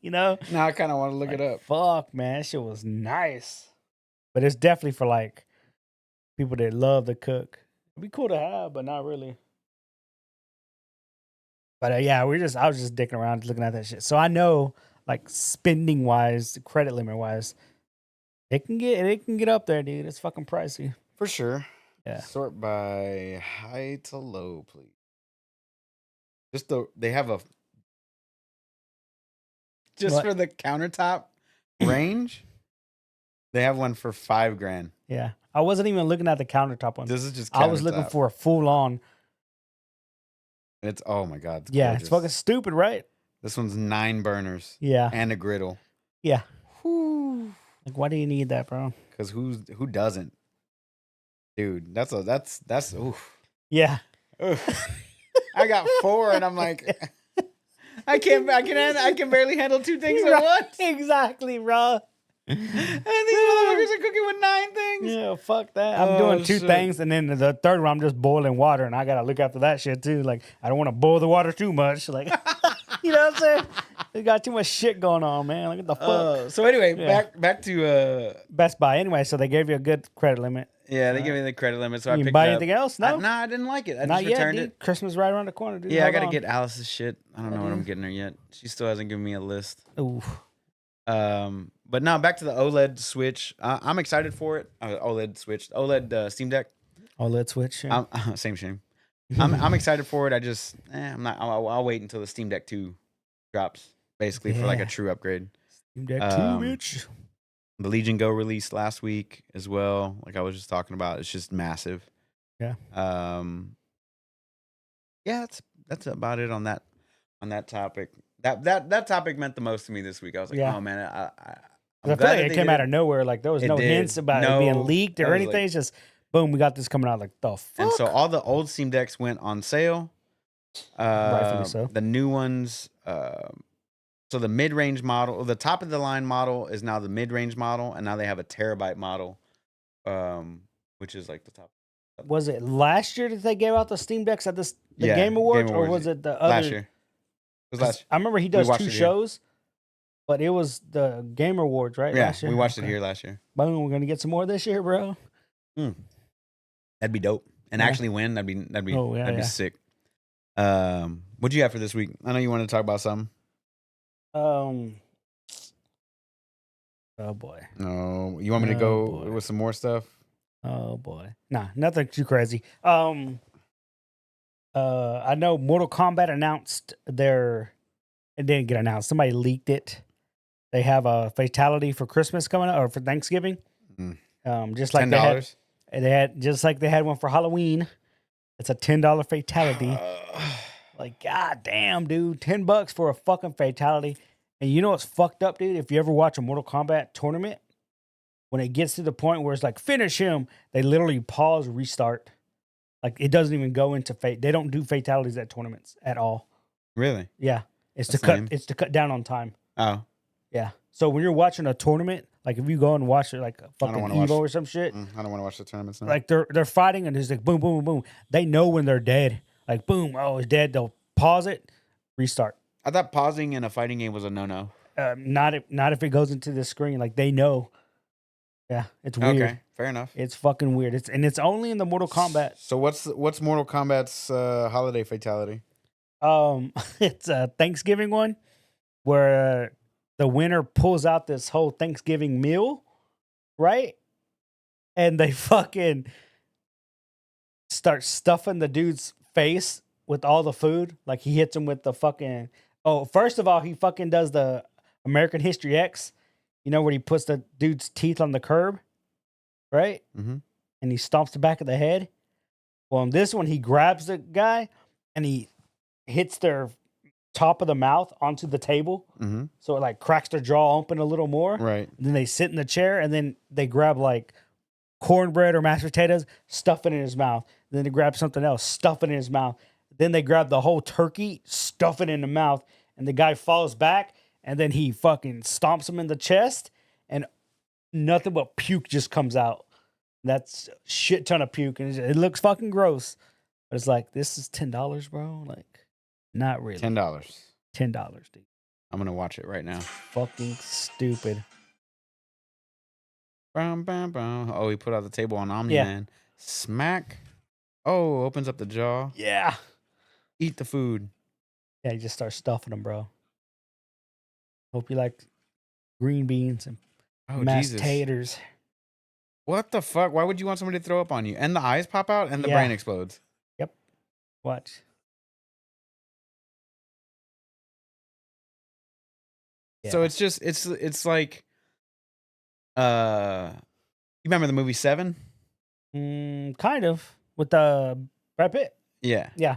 You know? Now I kind of want to look it up. Fuck, man. That shit was nice. But it's definitely for, like, people that love to cook. It'd be cool to have, but not really. But yeah, I was just dicking around looking at that shit. So I know, like, spending wise, credit limit wise, it can get up there, dude. It's fucking pricey. For sure. Yeah. Sort by high to low, please. They have for the countertop range. They have one for $5,000. Yeah. I wasn't even looking at the countertop one. This is just I was looking for a full on. It's, oh my God. It's fucking stupid, right? This one's 9 burners. Yeah. And a griddle. Yeah. Whew. Like, why do you need that, bro? Because who doesn't? Dude, that's oof. Yeah. Oof. I got 4 and I'm like, I can barely handle 2 things at once. Exactly, bro. And these motherfuckers are cooking with 9 things. Yeah, fuck that. I'm doing 2 things, and then the third one, I'm just boiling water, and I gotta look after that shit too. Like, I don't want to boil the water too much. Like, You know what I'm saying? They got too much shit going on, man. Like, what the fuck? So anyway, Yeah. back to Best Buy. Anyway, so they gave you a good credit limit. yeah, they gave me the credit limit, so I You picked buy it up. anything else? No? No, I didn't like it. I Not just yet, returned dude. it. Christmas right around the corner, dude. Yeah, I Hold gotta on. get Alice's shit. I don't know what I'm dude. getting her yet. She still hasn't given me a list. Ooh. But now back to the OLED Switch. I'm excited for it. OLED Switch, OLED Steam Deck. OLED Switch. Yeah. Same shame. I'm excited for it. I just I'm not. I'll wait until the Steam Deck 2 drops, basically for like a Yeah. true upgrade. Steam Deck 2, bitch. The Legion Go released last week as well. Like I was just talking about, it's just massive. Yeah. Yeah, that's about it on that topic. That topic meant the most to me this week. I was like, Yeah. oh man, I feel like it came out of nowhere. Like there was It no did. hints about No, it being leaked I or was anything. like- It's just boom, we got this coming out. Like the fuck. And so all the old Steam Decks went on sale. Rightfully so. The new ones. So the mid-range model, the top of the line model is now the mid-range model, and now they have a terabyte model, which is like the top. Was it last year that they gave out the Steam Decks at the Yeah, Game Awards, Game or Awards, was it the other? Last year. It was 'Cause last year. I remember he does watched 2 it here. shows, but it was the Game Awards, right? Yeah, last year? we watched it Okay. here last year. Boom, we're gonna get some more this year, bro. That'd be dope. And Yeah. actually win, that'd be Oh, yeah, that'd be yeah. sick. What'd you have for this week? I know you want to talk about something. Oh boy. No, you want me to Oh, go boy. with some more stuff? Oh boy. Nah, nothing too crazy. I know Mortal Kombat announced their. It didn't get announced. Somebody leaked it. They have a fatality for Christmas coming up, or for Thanksgiving. Just like $10. they had just like they had one for Halloween. It's a $10 fatality. Like, god damn, dude, $10 for a fucking fatality. And you know what's fucked up, dude? If you ever watch a Mortal Kombat tournament, when it gets to the point where it's like finish him, they literally pause, restart. Like it doesn't even go into fate. They don't do fatalities at tournaments at all. Really? Yeah, it's That's to cut. lame. It's to cut down on time. Oh, Yeah. So when you're watching a tournament, like if you go and watch it, like a fucking wanna Evo watch- or some shit, I don't want to watch the tournaments now. like they're fighting and it's like boom, boom, boom, boom. They know when they're dead. Like boom, oh, it's dead. They'll pause it, restart. I thought pausing in a fighting game was a no-no. Not if it goes into the screen. Like they know. Yeah, it's weird. Okay, fair enough. It's fucking weird. It's only in the Mortal Kombat. So what's Mortal Kombat's holiday fatality? It's a Thanksgiving one where the winner pulls out this whole Thanksgiving meal, right? And they fucking start stuffing the dude's face with all the food. Like he hits him with the fucking. Oh, first of all, he fucking does the American History X. You know where he puts the dude's teeth on the curb, right? Mm-hmm. And he stomps the back of the head. Well, in this one, he grabs the guy and he hits their top of the mouth onto the table. Mm-hmm. So it like cracks their jaw open a little more. Right. And then they sit in the chair and then they grab like cornbread or mashed potatoes, stuff it in his mouth. Then they grab something else, stuff it in his mouth. Then they grab the whole turkey, stuff it in the mouth. And the guy falls back and then he fucking stomps him in the chest and nothing but puke just comes out. That's a shit ton of puke. And it looks fucking gross. But it's like, this is $10, bro. Like, not really. $10. $10, dude. I'm gonna watch it right now. Fucking stupid. Bum, bum, bum. Oh, he put out the table on Omni Yeah. Man. Smack. Oh, opens up the jaw. Yeah. Eat the food. Yeah, you just start stuffing them, bro. Hope you like green beans and Oh, mashed Jesus. taters. What the fuck? Why would you want somebody to throw up on you? And the eyes pop out and the Yeah. brain explodes. Watch. So Yeah. it's just it's like you remember the movie Seven? Kind of. With the Brad Pitt. Yeah. Yeah.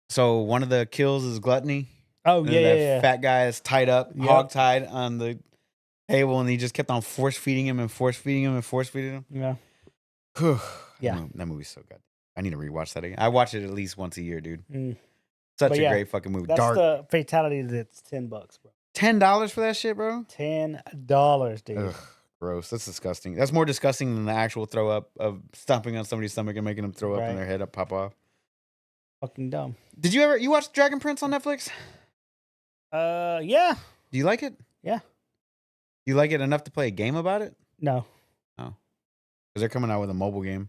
So one of the kills is gluttony. Oh, And yeah, that yeah, yeah. fat guy is tied up, Yep. hog tied on the table, and he just kept on force feeding him and force feeding him and force feeding him. Yeah. Whew. Yeah. That movie's so good. I need to rewatch that again. I watch it at least once a year, dude. Mm. Such But a yeah, great fucking movie. That's Dark. the fatality that's $10, bro. $10 for that shit, bro? $10, dude. Ugh, gross. That's disgusting. That's more disgusting than the actual throw up of stomping on somebody's stomach and making them throw up and Right. their head up pop off. Fucking dumb. Did you watch Dragon Prince on Netflix? Yeah. Do you like it? Yeah. You like it enough to play a game about it? No. Oh. Because they're coming out with a mobile game.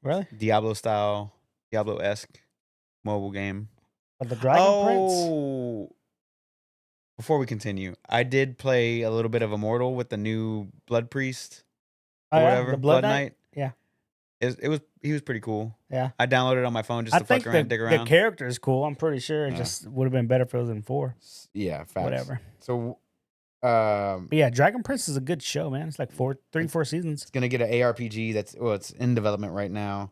Really? Diablo style, Diablo-esque mobile game. But the Dragon Prince? Oh. Before we continue, I did play a little bit of Immortal with the new Blood Priest or whatever. The Blood Knight? Yeah. He was pretty cool. Yeah. I downloaded it on my phone just to fuck around, dig around. The character is cool. I'm pretty sure it just would have been better if it was in 4. Yeah, facts. Whatever. So, but yeah, Dragon Prince is a good show, man. It's like 4 seasons. It's gonna get an ARPG it's in development right now,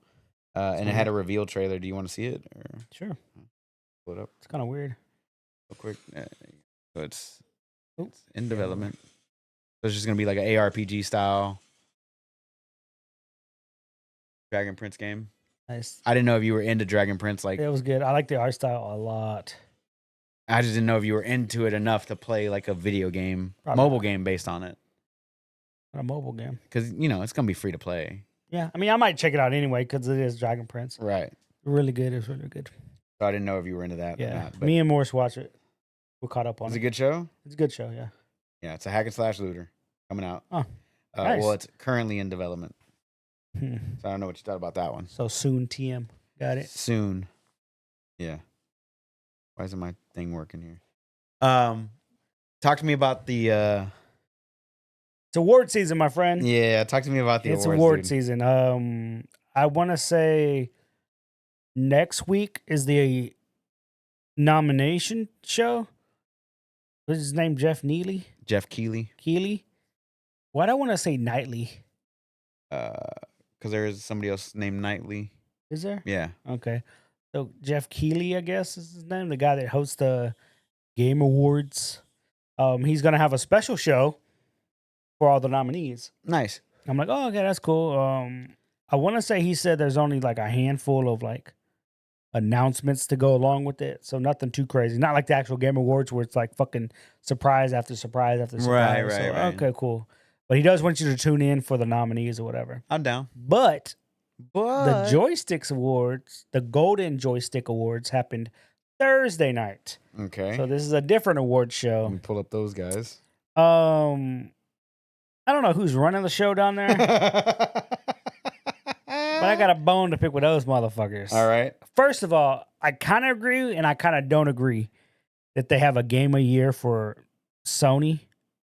and it had a reveal trailer. Do you want to see it? Or? Sure. Pull it up. It's kind of weird. Real quick. So it's in development. So it's just gonna be like an ARPG style Dragon Prince game. Nice. I didn't know if you were into Dragon Prince. Like, it was good. I like the art style a lot. I just didn't know if you were into it enough to play like a video game, mobile game based on it. A mobile game. Because, it's going to be free to play. Yeah. I mean, I might check it out anyway because it is Dragon Prince. Right. Really good. It's really good. So I didn't know if you were into that or not. But me and Morris watch it. We're caught up on it. It's a good show? It's a good show, yeah. Yeah, it's a hack and slash looter coming out. Oh, nice. Well, it's currently in development. So I don't know what you thought about that one. So soon, TM. Got it. Soon. Yeah. Why isn't my thing working here? Talk to me about the it's award season, my friend. Yeah, talk to me about the awards. It's award season. I want to say next week is the nomination show. What's his name? Jeff Keighley. Why do I want to say nightly? Because there is somebody else named Knightley. Is there? Yeah. Okay. So Jeff Keighley, I guess is his name, the guy that hosts the Game Awards. He's gonna have a special show for all the nominees. Nice. I'm like, oh, okay, that's cool. I want to say he said there's only like a handful of like announcements to go along with it, so nothing too crazy. Not like the actual Game Awards where it's like fucking surprise after surprise after surprise. Right. Okay, cool. But he does want you to tune in for the nominees or whatever. I'm down. But the Joysticks Awards, the Golden Joystick Awards, happened Thursday night. Okay. So this is a different award show. Let me pull up those guys. I don't know who's running the show down there, but I got a bone to pick with those motherfuckers. All right. First of all, I kind of agree and I kind of don't agree that they have a game of the year for Sony,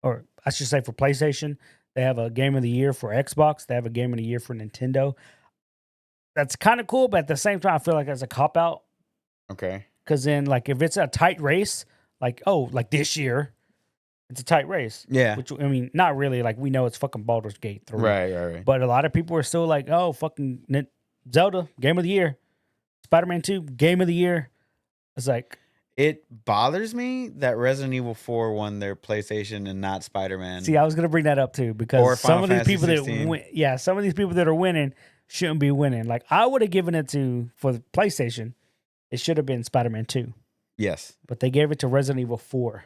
or I should say for PlayStation. They have a game of the year for Xbox. They have a game of the year for Nintendo. That's kind of cool, but at the same time, I feel like it's a cop-out. Okay. Because then, like, if it's a tight race, like this year, it's a tight race. Yeah. Which, I mean, not really. Like, we know it's fucking Baldur's Gate 3. Right. But a lot of people are still like, oh, fucking Zelda, game of the year. Spider-Man 2, game of the year. It's like... It bothers me that Resident Evil 4 won their PlayStation and not Spider-Man. See, I was going to bring that up, too, because some of these people some of these people that are winning shouldn't be winning. Like, I would have given it for the PlayStation. It should have been Spider-Man 2. Yes. But they gave it to Resident Evil 4.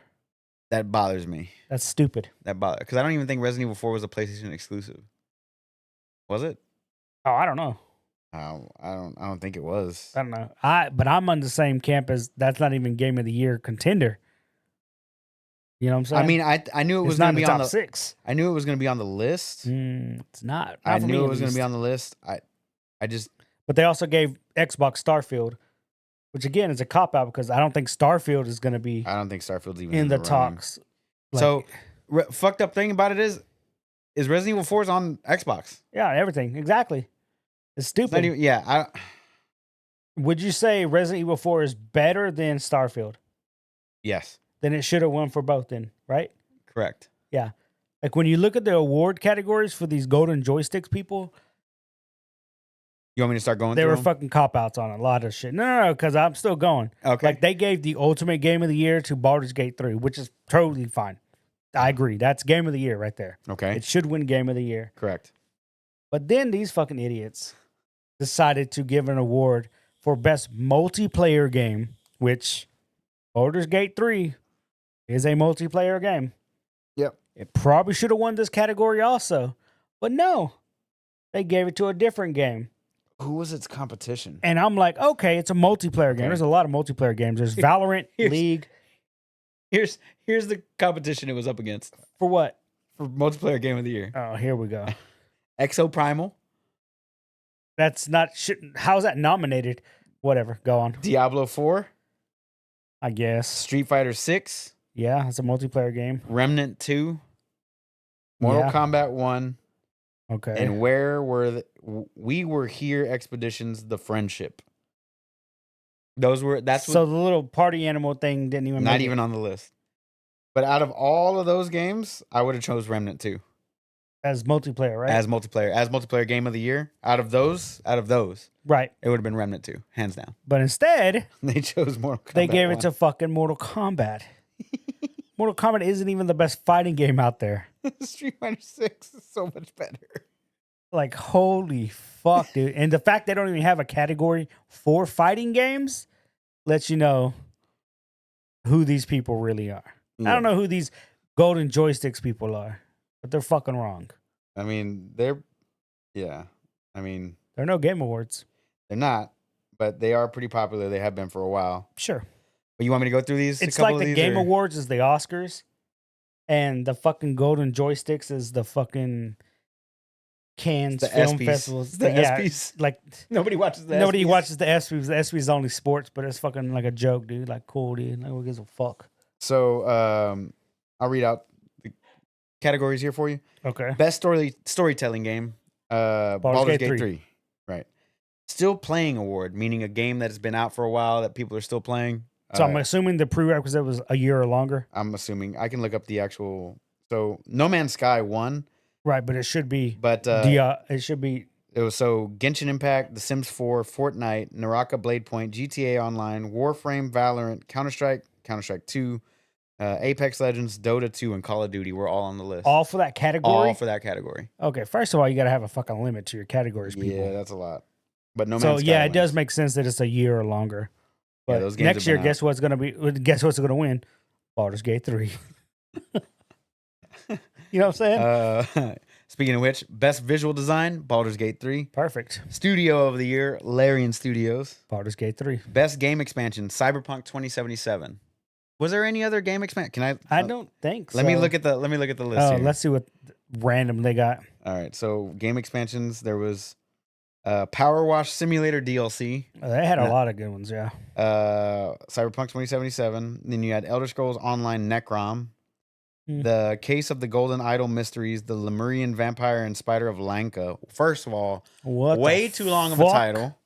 That bothers me. That's stupid. Because I don't even think Resident Evil 4 was a PlayStation exclusive. Was it? Oh, I don't know. I don't think it was. I don't know. But I'm on the same camp as that's not even Game of the Year contender. You know what I'm saying? I mean, I knew it was going to be on the 6. I knew it was going to be on the list. It's not. I knew it was going to be on the list. I just. But they also gave Xbox Starfield, which again is a cop out because I don't think Starfield is going to be. I don't think Starfield's even in the talks. So, fucked up thing about it is Resident Evil 4 is on Xbox. Yeah, everything exactly. It's stupid. Would you say Resident Evil 4 is better than Starfield? Yes. Then it should have won for both then, right? Correct. Yeah. Like when you look at the award categories for these Golden Joysticks people. You want me to start going They through were them? fucking cop-outs on a lot of shit. No, because I'm still going. Okay. Like they gave the ultimate game of the year to Baldur's Gate 3, which is totally fine. I agree. That's game of the year right there. Okay. It should win game of the year. Correct. But then these fucking idiots decided to give an award for best multiplayer game, which Baldur's Gate 3 is a multiplayer game. Yep. It probably should have won this category also. But no, they gave it to a different game. Who was its competition? And I'm like, okay, it's a multiplayer game. Okay. There's a lot of multiplayer games. There's Valorant, League. Here's the competition it was up against For what? for multiplayer game of the year. Oh, here we go. Exo Primal, That's not how's that nominated? Whatever. Go on. Diablo 4, I guess. Street Fighter 6, Yeah, it's a multiplayer game. Remnant 2, Mortal Yeah. Kombat 1, Okay. and where were we were here expeditions, the Friendship. That's so the little party animal thing didn't even not make even on the list. But out of all of those games, I would have chose Remnant 2 as multiplayer, right? as multiplayer game of the year. Out of those, Right. it would have been Remnant 2, hands down. But instead, They chose Mortal Kombat. they gave 1. it to fucking Mortal Kombat. Mortal Kombat isn't even the best fighting game out there. Street Fighter 6 is so much better. Like, holy fuck, dude. And the fact they don't even have a category for fighting games lets you know who these people really are. I don't know who these Golden Joysticks people are, but they're fucking wrong. I mean, they're no Game Awards. they're not, but they are pretty popular. They have been for a while. Sure. But you want me to go through these? It's a couple like of the these, Game or- Awards is the Oscars, and the fucking Golden Joysticks is the fucking Cannes the Film ESPYs. Festivals. The Yeah, ESPYs. like Nobody watches the nobody ESPYs. watches the ESPYs. The ESPYs is only sports, but it's fucking like a joke, dude. Like, cool, dude. Like, who gives a fuck? So I'll read out the categories here for you. Okay. Best storytelling game, Baldur's Gate 3. Right. Still playing award, meaning a game that has been out for a while that people are still playing. So I'm assuming the prerequisite was a year or longer. I'm assuming. I can look up the actual. So No Man's Sky won, Right, but it should be but it should be it was so Genshin Impact, The Sims 4, Fortnite, Naraka Blade Point, GTA Online, Warframe, Valorant, Counter-Strike 2, Apex Legends, Dota 2, and Call of Duty were all on the list. all for that category. All for that category. Okay, first of all, you got to have a fucking limit to your categories, people. Yeah, that's a lot. But No So Man's Sky yeah, it wins. does make sense that it's a year or longer. Yeah, But those games next have year, been guess what's gonna be? Guess what's gonna win? Baldur's Gate 3. You know what I'm saying? Speaking of which, best visual design, Baldur's Gate 3. Perfect. Studio of the year, Larian Studios. Baldur's Gate 3. Best game expansion, Cyberpunk 2077. Was there any other game expansion? Can I? I don't think so. Let me look at the list Oh, here. let's see what random they got. All right, so game expansions. There was Power Wash Simulator DLC, Oh, they had a lot of good ones, yeah. Cyberpunk 2077. Then you had Elder Scrolls Online Necrom, The Case of the Golden Idol Mysteries, The Lemurian Vampire and Spider of Lanka. First of all, What? way the too long of a fuck title.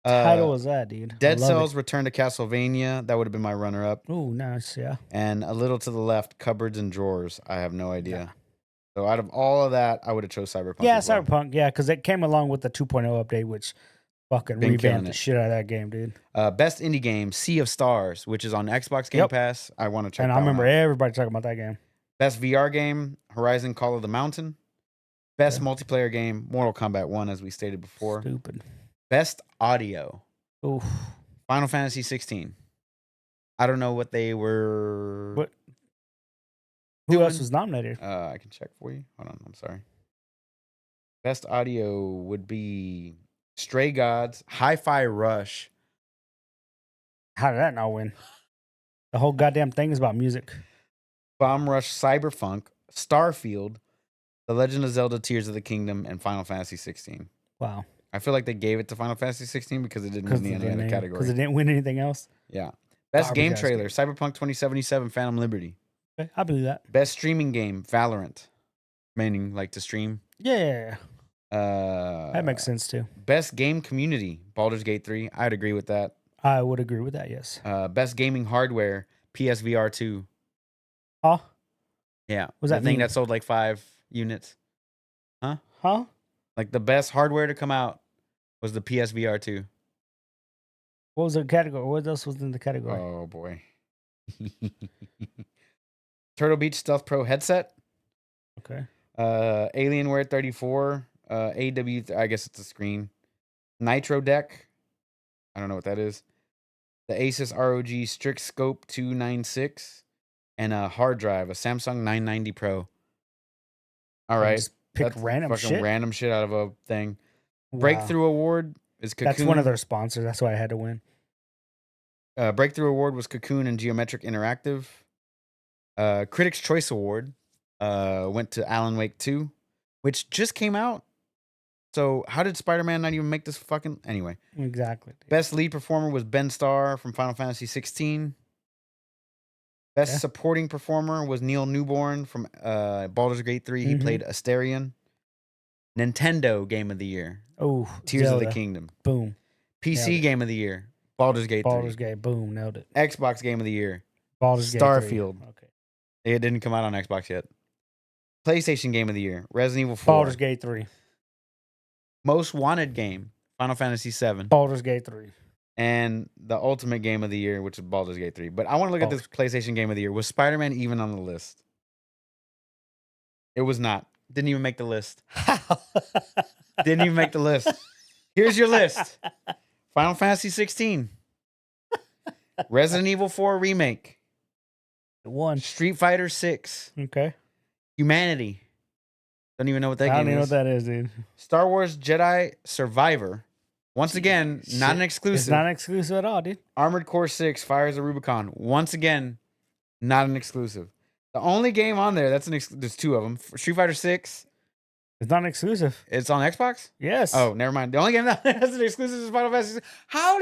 Title was that, dude? Dead Cells Return to Castlevania. That would have been my runner-up. Oh, nice, yeah. And a little to the left, Cupboards and Drawers. I have no idea. So out of all of that, I would have chose Cyberpunk. Yeah, as well. Cyberpunk, yeah, because it came along with the 2.0 update, which fucking Been killing revamped the it. shit out of that game, dude. Best indie game, Sea of Stars, which is on Xbox Game Yep. Pass. I want to check And that I one remember out. everybody talking about that game. Best VR game, Horizon Call of the Mountain. Best multiplayer game, Mortal Kombat 1, as we stated before. Stupid. Best audio, Oof. Final Fantasy 16. I don't know what they were. What? Who else doing. was nominated? I can check for you. Hold on, I'm sorry. Best audio would be Stray Gods, Hi-Fi Rush, How did that not win? The whole goddamn thing is about music. Bomb Rush Cyberpunk, Starfield, The Legend of Zelda Tears of the Kingdom, and Final Fantasy 16. Wow. I feel like they gave it to Final Fantasy 16 because it didn't win any other Because category. it didn't win anything else. Yeah. Best game Garbage-ass trailer, Cyberpunk 2077, Phantom Liberty. Okay, I believe that. Best streaming game, Valorant. Meaning like to stream. Yeah. That makes sense too. Best game community, Baldur's Gate 3. I'd agree with that. I would agree with that, yes. Best gaming hardware, PSVR 2. Huh? Yeah. What does the that thing mean? that sold like 5 units. Huh? Like the best hardware to come out was the PSVR 2. What was the category? What else was in the category? Oh boy. Turtle Beach Stealth Pro headset. Okay. Alienware 34. I guess it's a screen. Nitro Deck. I don't know what that is. The Asus ROG Strict Scope 296. And a hard drive, a Samsung 990 Pro. All right. Just pick That's random fucking shit. random shit out of a thing. Wow. Breakthrough Award is Cocoon. That's one of their sponsors. That's why I had to win. Breakthrough Award was Cocoon and Geometric Interactive. Critics' Choice Award went to Alan Wake 2, which just came out. So how did Spider-Man not even make this fucking... Anyway. Exactly. Best lead performer was Ben Starr from Final Fantasy 16. Best supporting performer was Neil Newborn from Baldur's Gate 3. He played Asterion. Nintendo Game of the Year. Oh, Tears Zelda. of the Kingdom. Boom. PC Game of the Year. Baldur's Gate 3. Baldur's Gate. Boom. Nailed it. Xbox Game of the Year. Baldur's Gate 3. Starfield. Okay. It didn't come out on Xbox yet. PlayStation Game of the Year. Resident Evil 4. Baldur's Gate 3. Most Wanted Game. Final Fantasy 7. Baldur's Gate 3. And the Ultimate Game of the Year, which is Baldur's Gate 3. But I want to look at this PlayStation Game of the Year. Was Spider-Man even on the list? It was not. Didn't even make the list. Didn't even make the list. Here's your list. Final Fantasy 16. Resident Evil 4 Remake. One. Street Fighter 6. Okay. Humanity. Don't even know what that game is. I don't even know what that is, dude. Star Wars Jedi Survivor. Once again, not an exclusive. It's not an exclusive at all, dude. Armored Core 6, Fires of Rubicon. Once again, not an exclusive. The only game on there, there's two of them. Street Fighter 6. It's not an exclusive. It's on Xbox? Yes. Oh, never mind. The only game that has an exclusive is Final Fantasy 6. How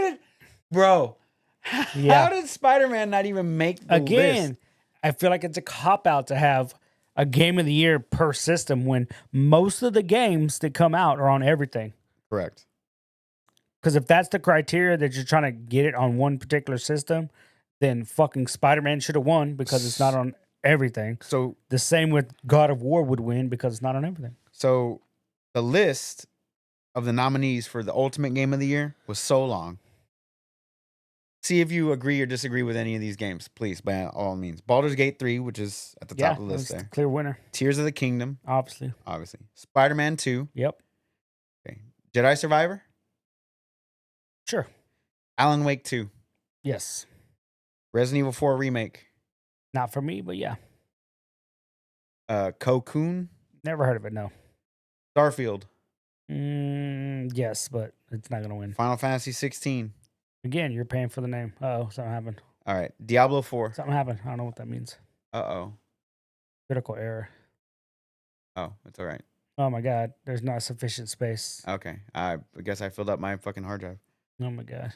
did Spider-Man not even make the list? I feel like it's a cop-out to have a game of the year per system when most of the games that come out are on everything. Correct. Because if that's the criteria that you're trying to get it on one particular system, then fucking Spider-Man should have won because it's not on everything. So the same with God of War would win because it's not on everything. So the list of the nominees for the Ultimate Game of the Year was so long. See if you agree or disagree with any of these games, please, by all means. Baldur's Gate 3, which is at the top of the list there. Clear winner. Tears of the Kingdom. Obviously. Spider-Man 2. Yep. Okay. Jedi Survivor. Sure. Alan Wake 2. Yes. Resident Evil 4 Remake. Not for me, but yeah. Cocoon. Never heard of it, no. Starfield. Yes, but it's not going to win. Final Fantasy 16. Again, you're paying for the name. Uh-oh, something happened. All right. Diablo 4. Something happened. I don't know what that means. Uh-oh. Critical error. Oh, it's all right. Oh, my God. There's not sufficient space. Okay. I guess I filled up my fucking hard drive. Oh, my God.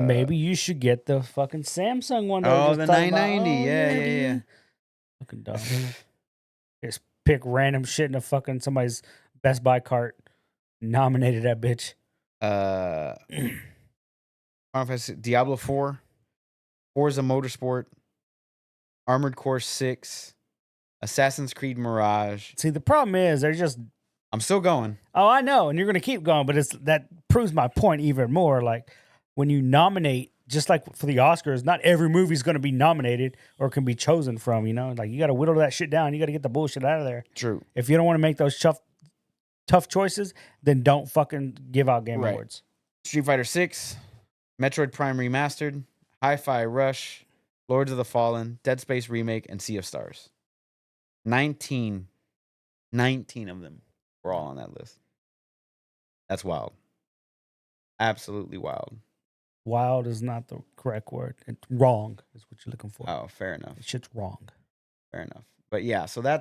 Maybe you should get the fucking Samsung one. Oh, the 990. Yeah. Fucking dumb. Just pick random shit in a fucking somebody's Best Buy cart. Nominated that bitch. Diablo 4. Forza Motorsport. Armored Core 6. Assassin's Creed Mirage. See, the problem is they're just... I'm still going. Oh, I know, and you're going to keep going, but that proves my point even more. Like, when you nominate, just like for the Oscars, not every movie is going to be nominated or can be chosen from, you know? Like, you got to whittle that shit down. You got to get the bullshit out of there. True. If you don't want to make those tough choices, then don't fucking give out Game Awards. Street Fighter 6, Metroid Prime Remastered, Hi-Fi Rush, Lords of the Fallen, Dead Space Remake, and Sea of Stars. 19 of them were all on that list. That's wild. Absolutely wild. Wild is not the correct word. It's wrong is what you're looking for. Oh, fair enough. Shit's wrong. Fair enough. But yeah, so that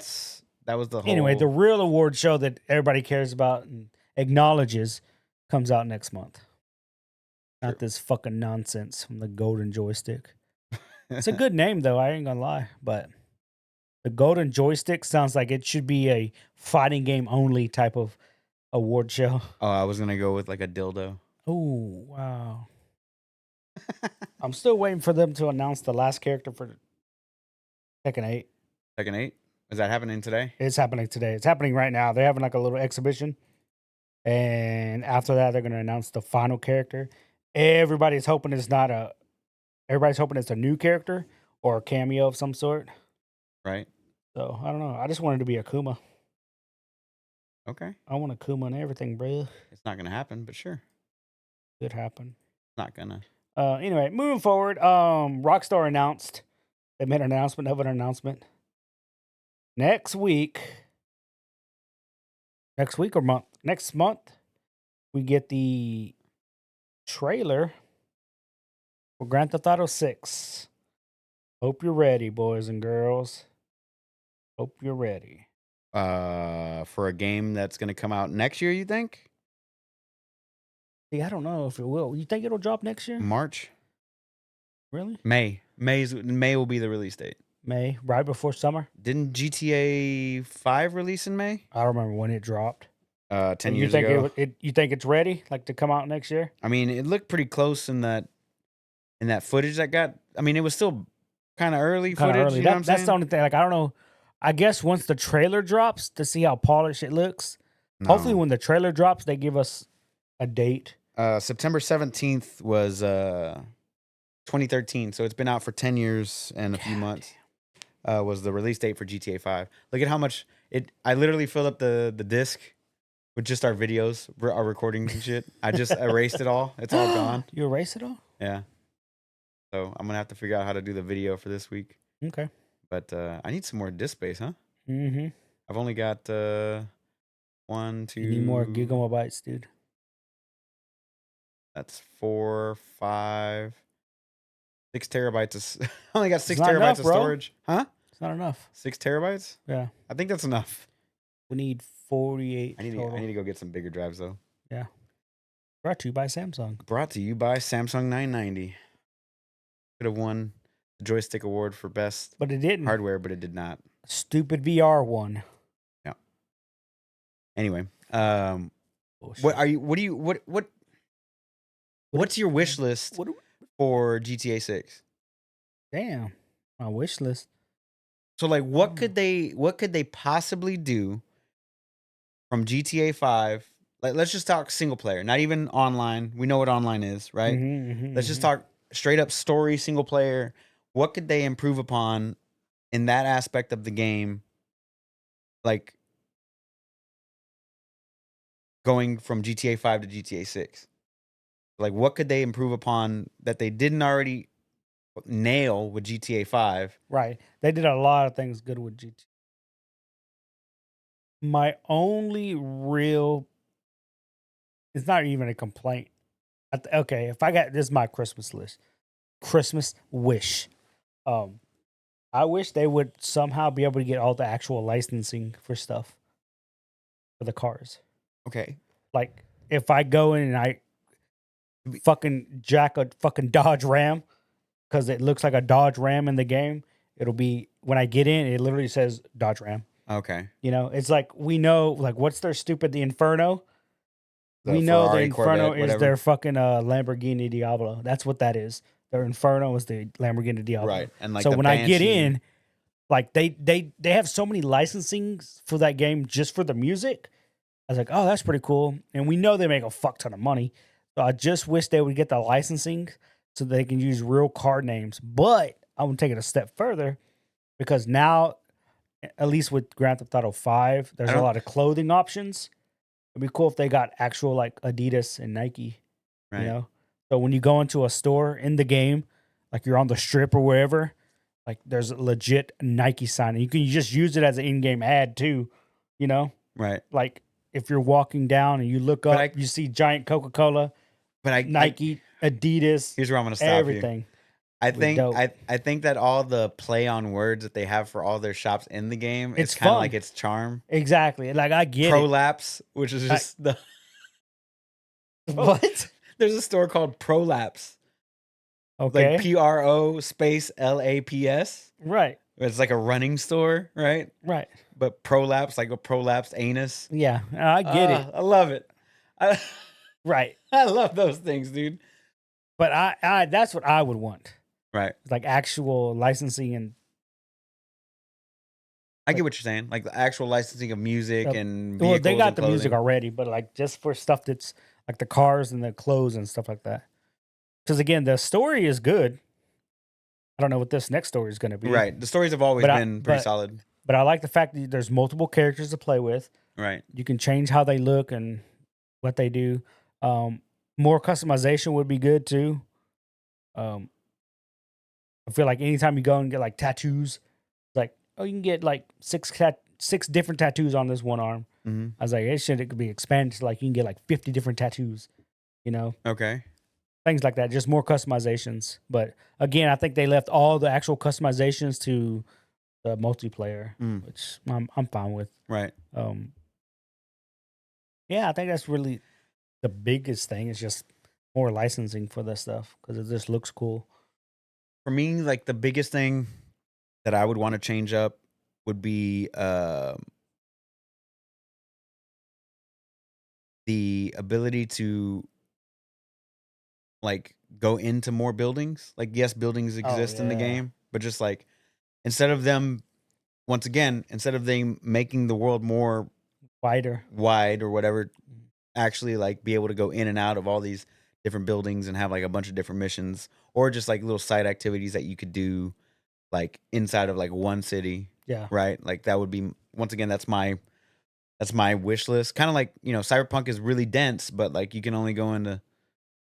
was the whole... Anyway, the real award show that everybody cares about and acknowledges comes out next month. Not this fucking nonsense from the Golden Joystick. It's a good name, though. I ain't gonna lie. But the Golden Joystick sounds like it should be a fighting game only type of award show. Oh, I was gonna go with like a dildo. Oh, wow. I'm still waiting for them to announce the last character for Tekken 8. Tekken 8? Is that happening today? It's happening today. It's happening right now. They're having like a little exhibition. And after that, they're going to announce the final character. Everybody's hoping it's a new character or a cameo of some sort. Right. So, I don't know. I just wanted to be Akuma. Okay. I want Akuma and everything, bro. It's not going to happen, but sure. Could happen. It's not going to. Anyway, moving forward, Rockstar announced. They made an announcement of an announcement. Next month, we get the trailer for Grand Theft Auto 6. Hope you're ready, boys and girls. Hope you're ready. For a game that's going to come out next year, you think? See, I don't know if it will. You think it'll drop next year? March? Really? May will be the release date. May, right before summer? Didn't GTA 5 release in May? I don't remember when it dropped. 10 you years think ago. You think it's ready, like to come out next year? I mean, it looked pretty close in that footage that got. I mean, it was still kind of early Kind of footage. early. You know what I'm That's saying? the only thing. Like, I don't know. I guess once the trailer drops to see how polished it looks. No. Hopefully, when the trailer drops, they give us a date. September 17th was 2013, so it's been out for 10 years and a few months. Was the release date for GTA 5. Look at how much it. I literally filled up the disc with just our videos, our recordings and shit. I just erased it all. It's all gone. You erase it all? Yeah. So I'm gonna have to figure out how to do the video for this week. Okay. But I need some more disk space, huh? Mm-hmm. I've only got 1, 2. You need more gigabytes, dude. That's 4, 5, 6 terabytes. I only got 6 not terabytes enough, of bro. storage. Huh? It's not enough. 6 terabytes? Yeah. I think that's enough. We need 48 I need total. to go get some bigger drives though. Yeah. Brought to you by Samsung. Brought to you by Samsung 990. Could have won the Joystick Award for best But it didn't. hardware, but it did not. Stupid VR one. Yeah. Anyway, Bullshit. what's your wish list for GTA 6? Damn. My wish list. So like what could they possibly do from GTA 5? Like let's just talk single player, not even online. We know what online is, right? Let's just talk straight up story single player. What could they improve upon in that aspect of the game? Like going from GTA 5 to GTA 6. Like what could they improve upon that they didn't already nail with GTA 5? Right. They did a lot of things good with GT. My only real, it's not even a complaint. Okay, if I got, this is my Christmas list. Christmas wish. I wish they would somehow be able to get all the actual licensing for stuff for the cars. Okay. Like if I go in and I fucking jack a fucking Dodge Ram because it looks like a Dodge Ram in the game, it'll be, when I get in, it literally says Dodge Ram. Okay. You know, it's like we know, like what's their stupid, the Inferno? The we know Ferrari, the Inferno Corvette, is whatever. their fucking Lamborghini Diablo. That's what that is. Their Inferno is the Lamborghini Diablo. Right. And like so the when I get Banshee- in, like they have so many licensings for that game just for the music. I was like, oh, that's pretty cool. And we know they make a fuck ton of money. So I just wish they would get the licensing so they can use real card names. But I would take it a step further because now, at least with Grand Theft Auto 5, there's a lot of clothing options. It'd be cool if they got actual like Adidas and Nike, Right. you know? So when you go into a store in the game, like you're on the strip or wherever, like there's a legit Nike sign. And you can just use it as an in-game ad too, you know? Right. Like if you're walking down and you look up, you see giant Coca-Cola, But Nike, Adidas, here's where I'm going to stop you. everything. I think dope. I think that all the play on words that they have for all their shops in the game, It's it's kind of fun. like its charm. Exactly. Like I get it. Prolapse, which is just the What? There's a store called Prolapse. Okay. Like PRO space LAPS. Right. It's like a running store, right? Right. But Prolapse, like a prolapsed anus. Yeah. I get it. I love it. Right. I love those things, dude. But I that's what I would want. Right. Like actual licensing and I get what you're saying. Like the actual licensing of music and vehicles. well, they got and the music clothing. already, but like just for stuff that's like the cars and the clothes and stuff like that. Because again, the story is good. I don't know what this next story is going to be. Right. The stories have always been pretty solid. But I like the fact that there's multiple characters to play with. Right. You can change how they look and what they do. More customization would be good too. I feel like anytime you go and get like tattoos, like, oh, you can get like six 6 different tattoos on this one arm. Mm-hmm. I was like, it could be expanded to like you can get like 50 different tattoos, you know? Okay. Things like that, just more customizations. But again, I think they left all the actual customizations to the multiplayer, which I'm fine with. Right. Yeah, I think that's really the biggest thing is just more licensing for this stuff because it just looks cool. For me, like the biggest thing that I would want to change up would be the ability to like go into more buildings. Like, yes, buildings exist in the game, but just like instead of them making the world more wide or whatever, actually like be able to go in and out of all these different buildings and have like a bunch of different missions or just like little side activities that you could do like inside of like one city. Yeah. Right. Like that would be, once again, that's my wish list. Kind of like, Cyberpunk is really dense, but like you can only go into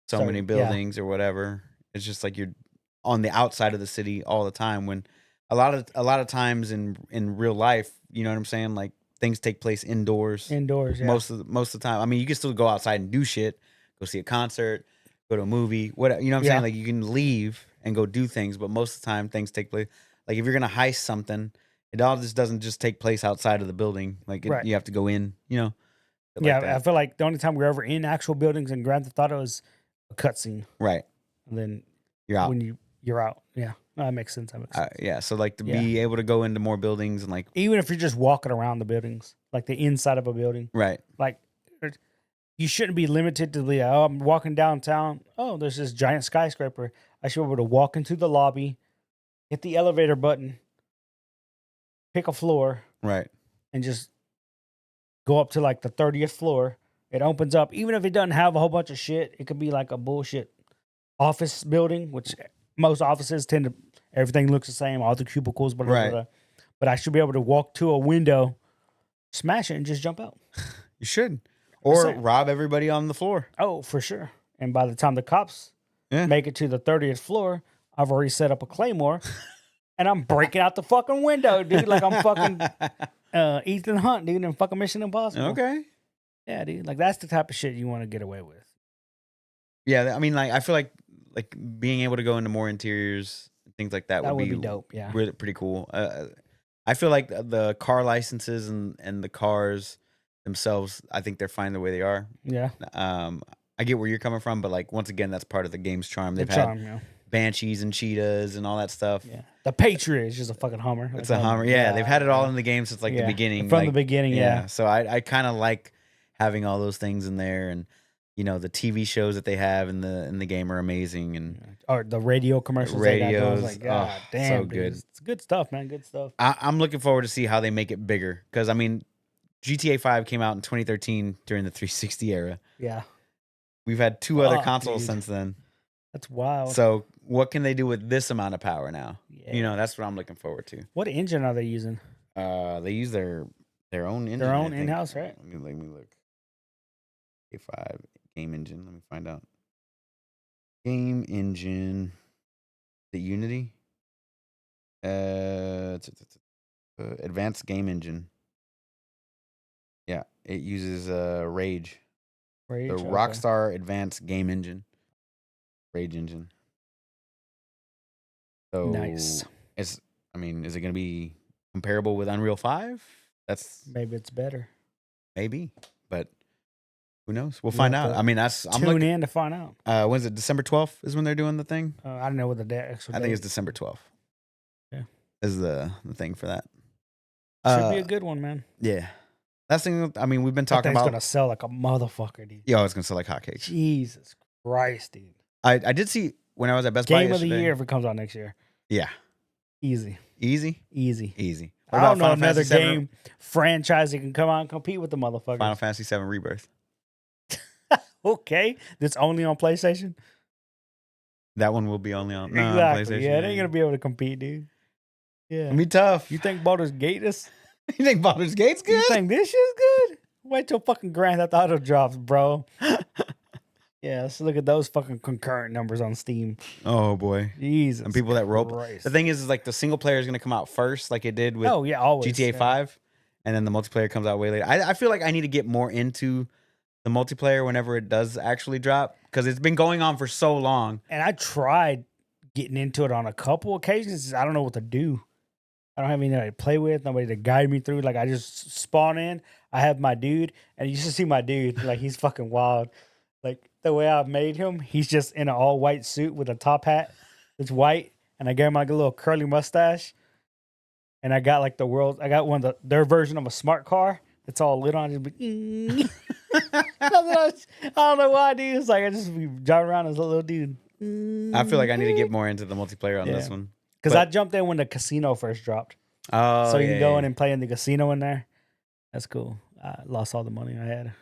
so many buildings or whatever. It's just like you're on the outside of the city all the time when a lot of times in real life, you know what I'm saying? Like things take place indoors. Yeah. Most of the time. I mean, you can still go outside and do shit, go see a concert, go to a movie, whatever. You know what I'm saying? Like you can leave and go do things, but most of the time things take place. Like if you're gonna heist something, it all just doesn't just take place outside of the building. Like you have to go in. Yeah, like I feel like the only time we're ever in actual buildings in Grand Theft Auto is a cutscene. Right. And then you're out. When you're out. Yeah. No, that makes sense. Yeah. So like to be able to go into more buildings and like even if you're just walking around the buildings, like the inside of a building. Right. Like you shouldn't be limited to the I'm walking downtown. Oh, there's this giant skyscraper. I should be able to walk into the lobby, hit the elevator button, pick a floor. Right. And just go up to like the 30th floor. It opens up. Even if it doesn't have a whole bunch of shit, it could be like a bullshit office building, which most offices tend to, everything looks the same, all the cubicles, blah, blah, blah. But I should be able to walk to a window, smash it, and just jump out. You should. Or rob everybody on the floor. Oh, for sure. And by the time the cops make it to the 30th floor, I've already set up a claymore, and I'm breaking out the fucking window, dude. Like I'm fucking Ethan Hunt, dude, in fucking Mission Impossible. Okay. Yeah, dude. Like that's the type of shit you want to get away with. Yeah, I mean, like I feel like being able to go into more interiors, things like that would be dope. Yeah, really pretty cool. I feel like the car licenses and the cars themselves, I think they're fine the way they are. Yeah. I get where you're coming from, but like once again, that's part of the game's charm. They've had Banshees and Cheetahs and all that stuff. Yeah. The Patriot is just a fucking Hummer. It's a Hummer. Yeah, they've had it all in the game since like the beginning. From the beginning, yeah. So I kind of like having all those things in there, and the TV shows that they have in the game are amazing, and or the radio commercials. Radios, like, God damn, so good. It's good stuff, man. Good stuff. I'm looking forward to see how they make it bigger, because I mean, GTA 5 came out in 2013 during the 360 era. Yeah, we've had 2 other consoles since then. That's wild. So what can they do with this amount of power now? Yeah. That's what I'm looking forward to. What engine are they using? They use their own engine. Their own in-house, right? Let me look. A5 game engine. Let me find out. Game engine. The Unity. Advanced game engine. Yeah, it uses Rage. The Rockstar Advanced Game Engine. Rage engine. So nice. Is it going to be comparable with Unreal 5? Maybe it's better. Maybe, but who knows? We'll find out. I mean, I'm tune in to find out. When's it? December 12th is when they're doing the thing. I don't know what the actual. I think it's December 12th. Yeah, is the thing for that. Should be a good one, man. Yeah. That's the thing. I mean, we've been talking about. It's gonna sell like a motherfucker, dude. Yeah, it's gonna sell like hotcakes. Jesus Christ, dude. I did see when I was at Best Buy Game of the year if it comes out next year. Yeah. Easy. What I don't know another game franchise that can come out and compete with the motherfuckers. Final Fantasy 7 Rebirth. Okay, that's only on PlayStation. That one will be only on exactly. PlayStation. Yeah, they ain't gonna be able to compete, dude. Yeah, it'll be tough. You think Baldur's Gate is? You think Baldur's Gate's good? You think this shit's good? Wait till fucking Grand Theft Auto drops, bro. Yeah, let's look at those fucking concurrent numbers on Steam. Oh boy, Jesus! And people that rope. The thing is like the single player is gonna come out first, like it did with always, GTA 5, and then the multiplayer comes out way later. I feel like I need to get more into the multiplayer whenever it does actually drop, because it's been going on for so long. And I tried getting into it on a couple occasions. I don't know what to do. I don't have anybody to play with, nobody to guide me through. Like, I just spawn in. I have my dude, and you should see my dude. Like, he's fucking wild. Like, the way I made him, he's just in an all white suit with a top hat. It's white, and I gave him like a little curly mustache. And I got like I got one of their version of a smart car. It's all lit on. Just be, I don't know why, dude. It's like I just be driving around as a little dude. I feel like I need to get more into the multiplayer on this one. Because I jumped in when the casino first dropped. Oh, so you can go in and play in the casino in there. That's cool. I lost all the money I had.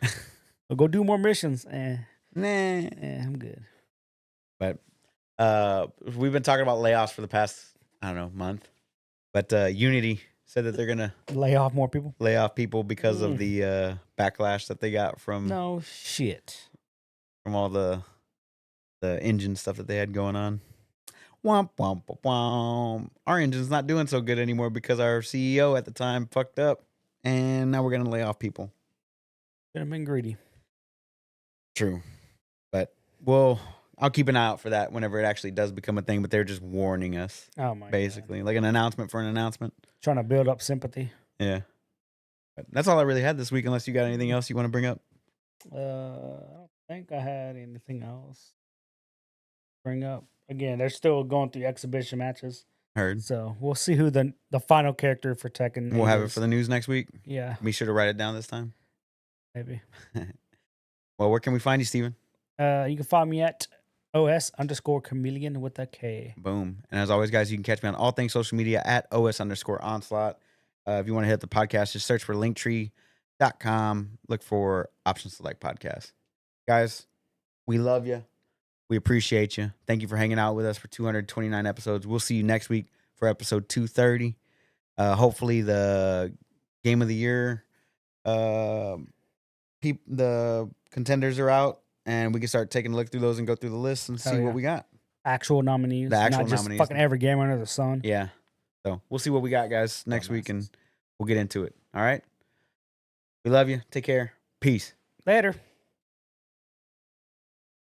I'll go do more missions. I'm good. But we've been talking about layoffs for the past, I don't know, month. But Unity said that they're gonna lay off more people. Lay off people because of the backlash that they got from no shit from all the engine stuff that they had going on. Womp womp womp. Our engine's not doing so good anymore because our CEO at the time fucked up, and now we're gonna lay off people. Should have been greedy. True, but I'll keep an eye out for that whenever it actually does become a thing. But they're just warning us. Oh my basically, God. Like an announcement for an announcement. Trying to build up sympathy. Yeah, but that's all I really had this week. Unless you got anything else you want to bring up. I don't think I had anything else. Bring up again. They're still going through exhibition matches. Heard. So we'll see who the final character for Tekken. We'll have it for the news next week. Yeah. Be sure to write it down this time. Maybe. Well, where can we find you, Steven? You can find me at OS_chameleon with a K. Boom. And as always, guys, you can catch me on all things social media at OS_onslaught. If you want to hit the podcast, just search for linktree.com. Look for Option Select Podcast. Guys, we love you. We appreciate you. Thank you for hanging out with us for 229 episodes. We'll see you next week for episode 230. Hopefully the game of the year, the contenders are out, and we can start taking a look through those and go through the list and see what we got. Actual nominees. The actual not just nominees. Fucking every game under the sun. Yeah. So we'll see what we got, guys, next week, and we'll get into it. All right? We love you. Take care. Peace. Later.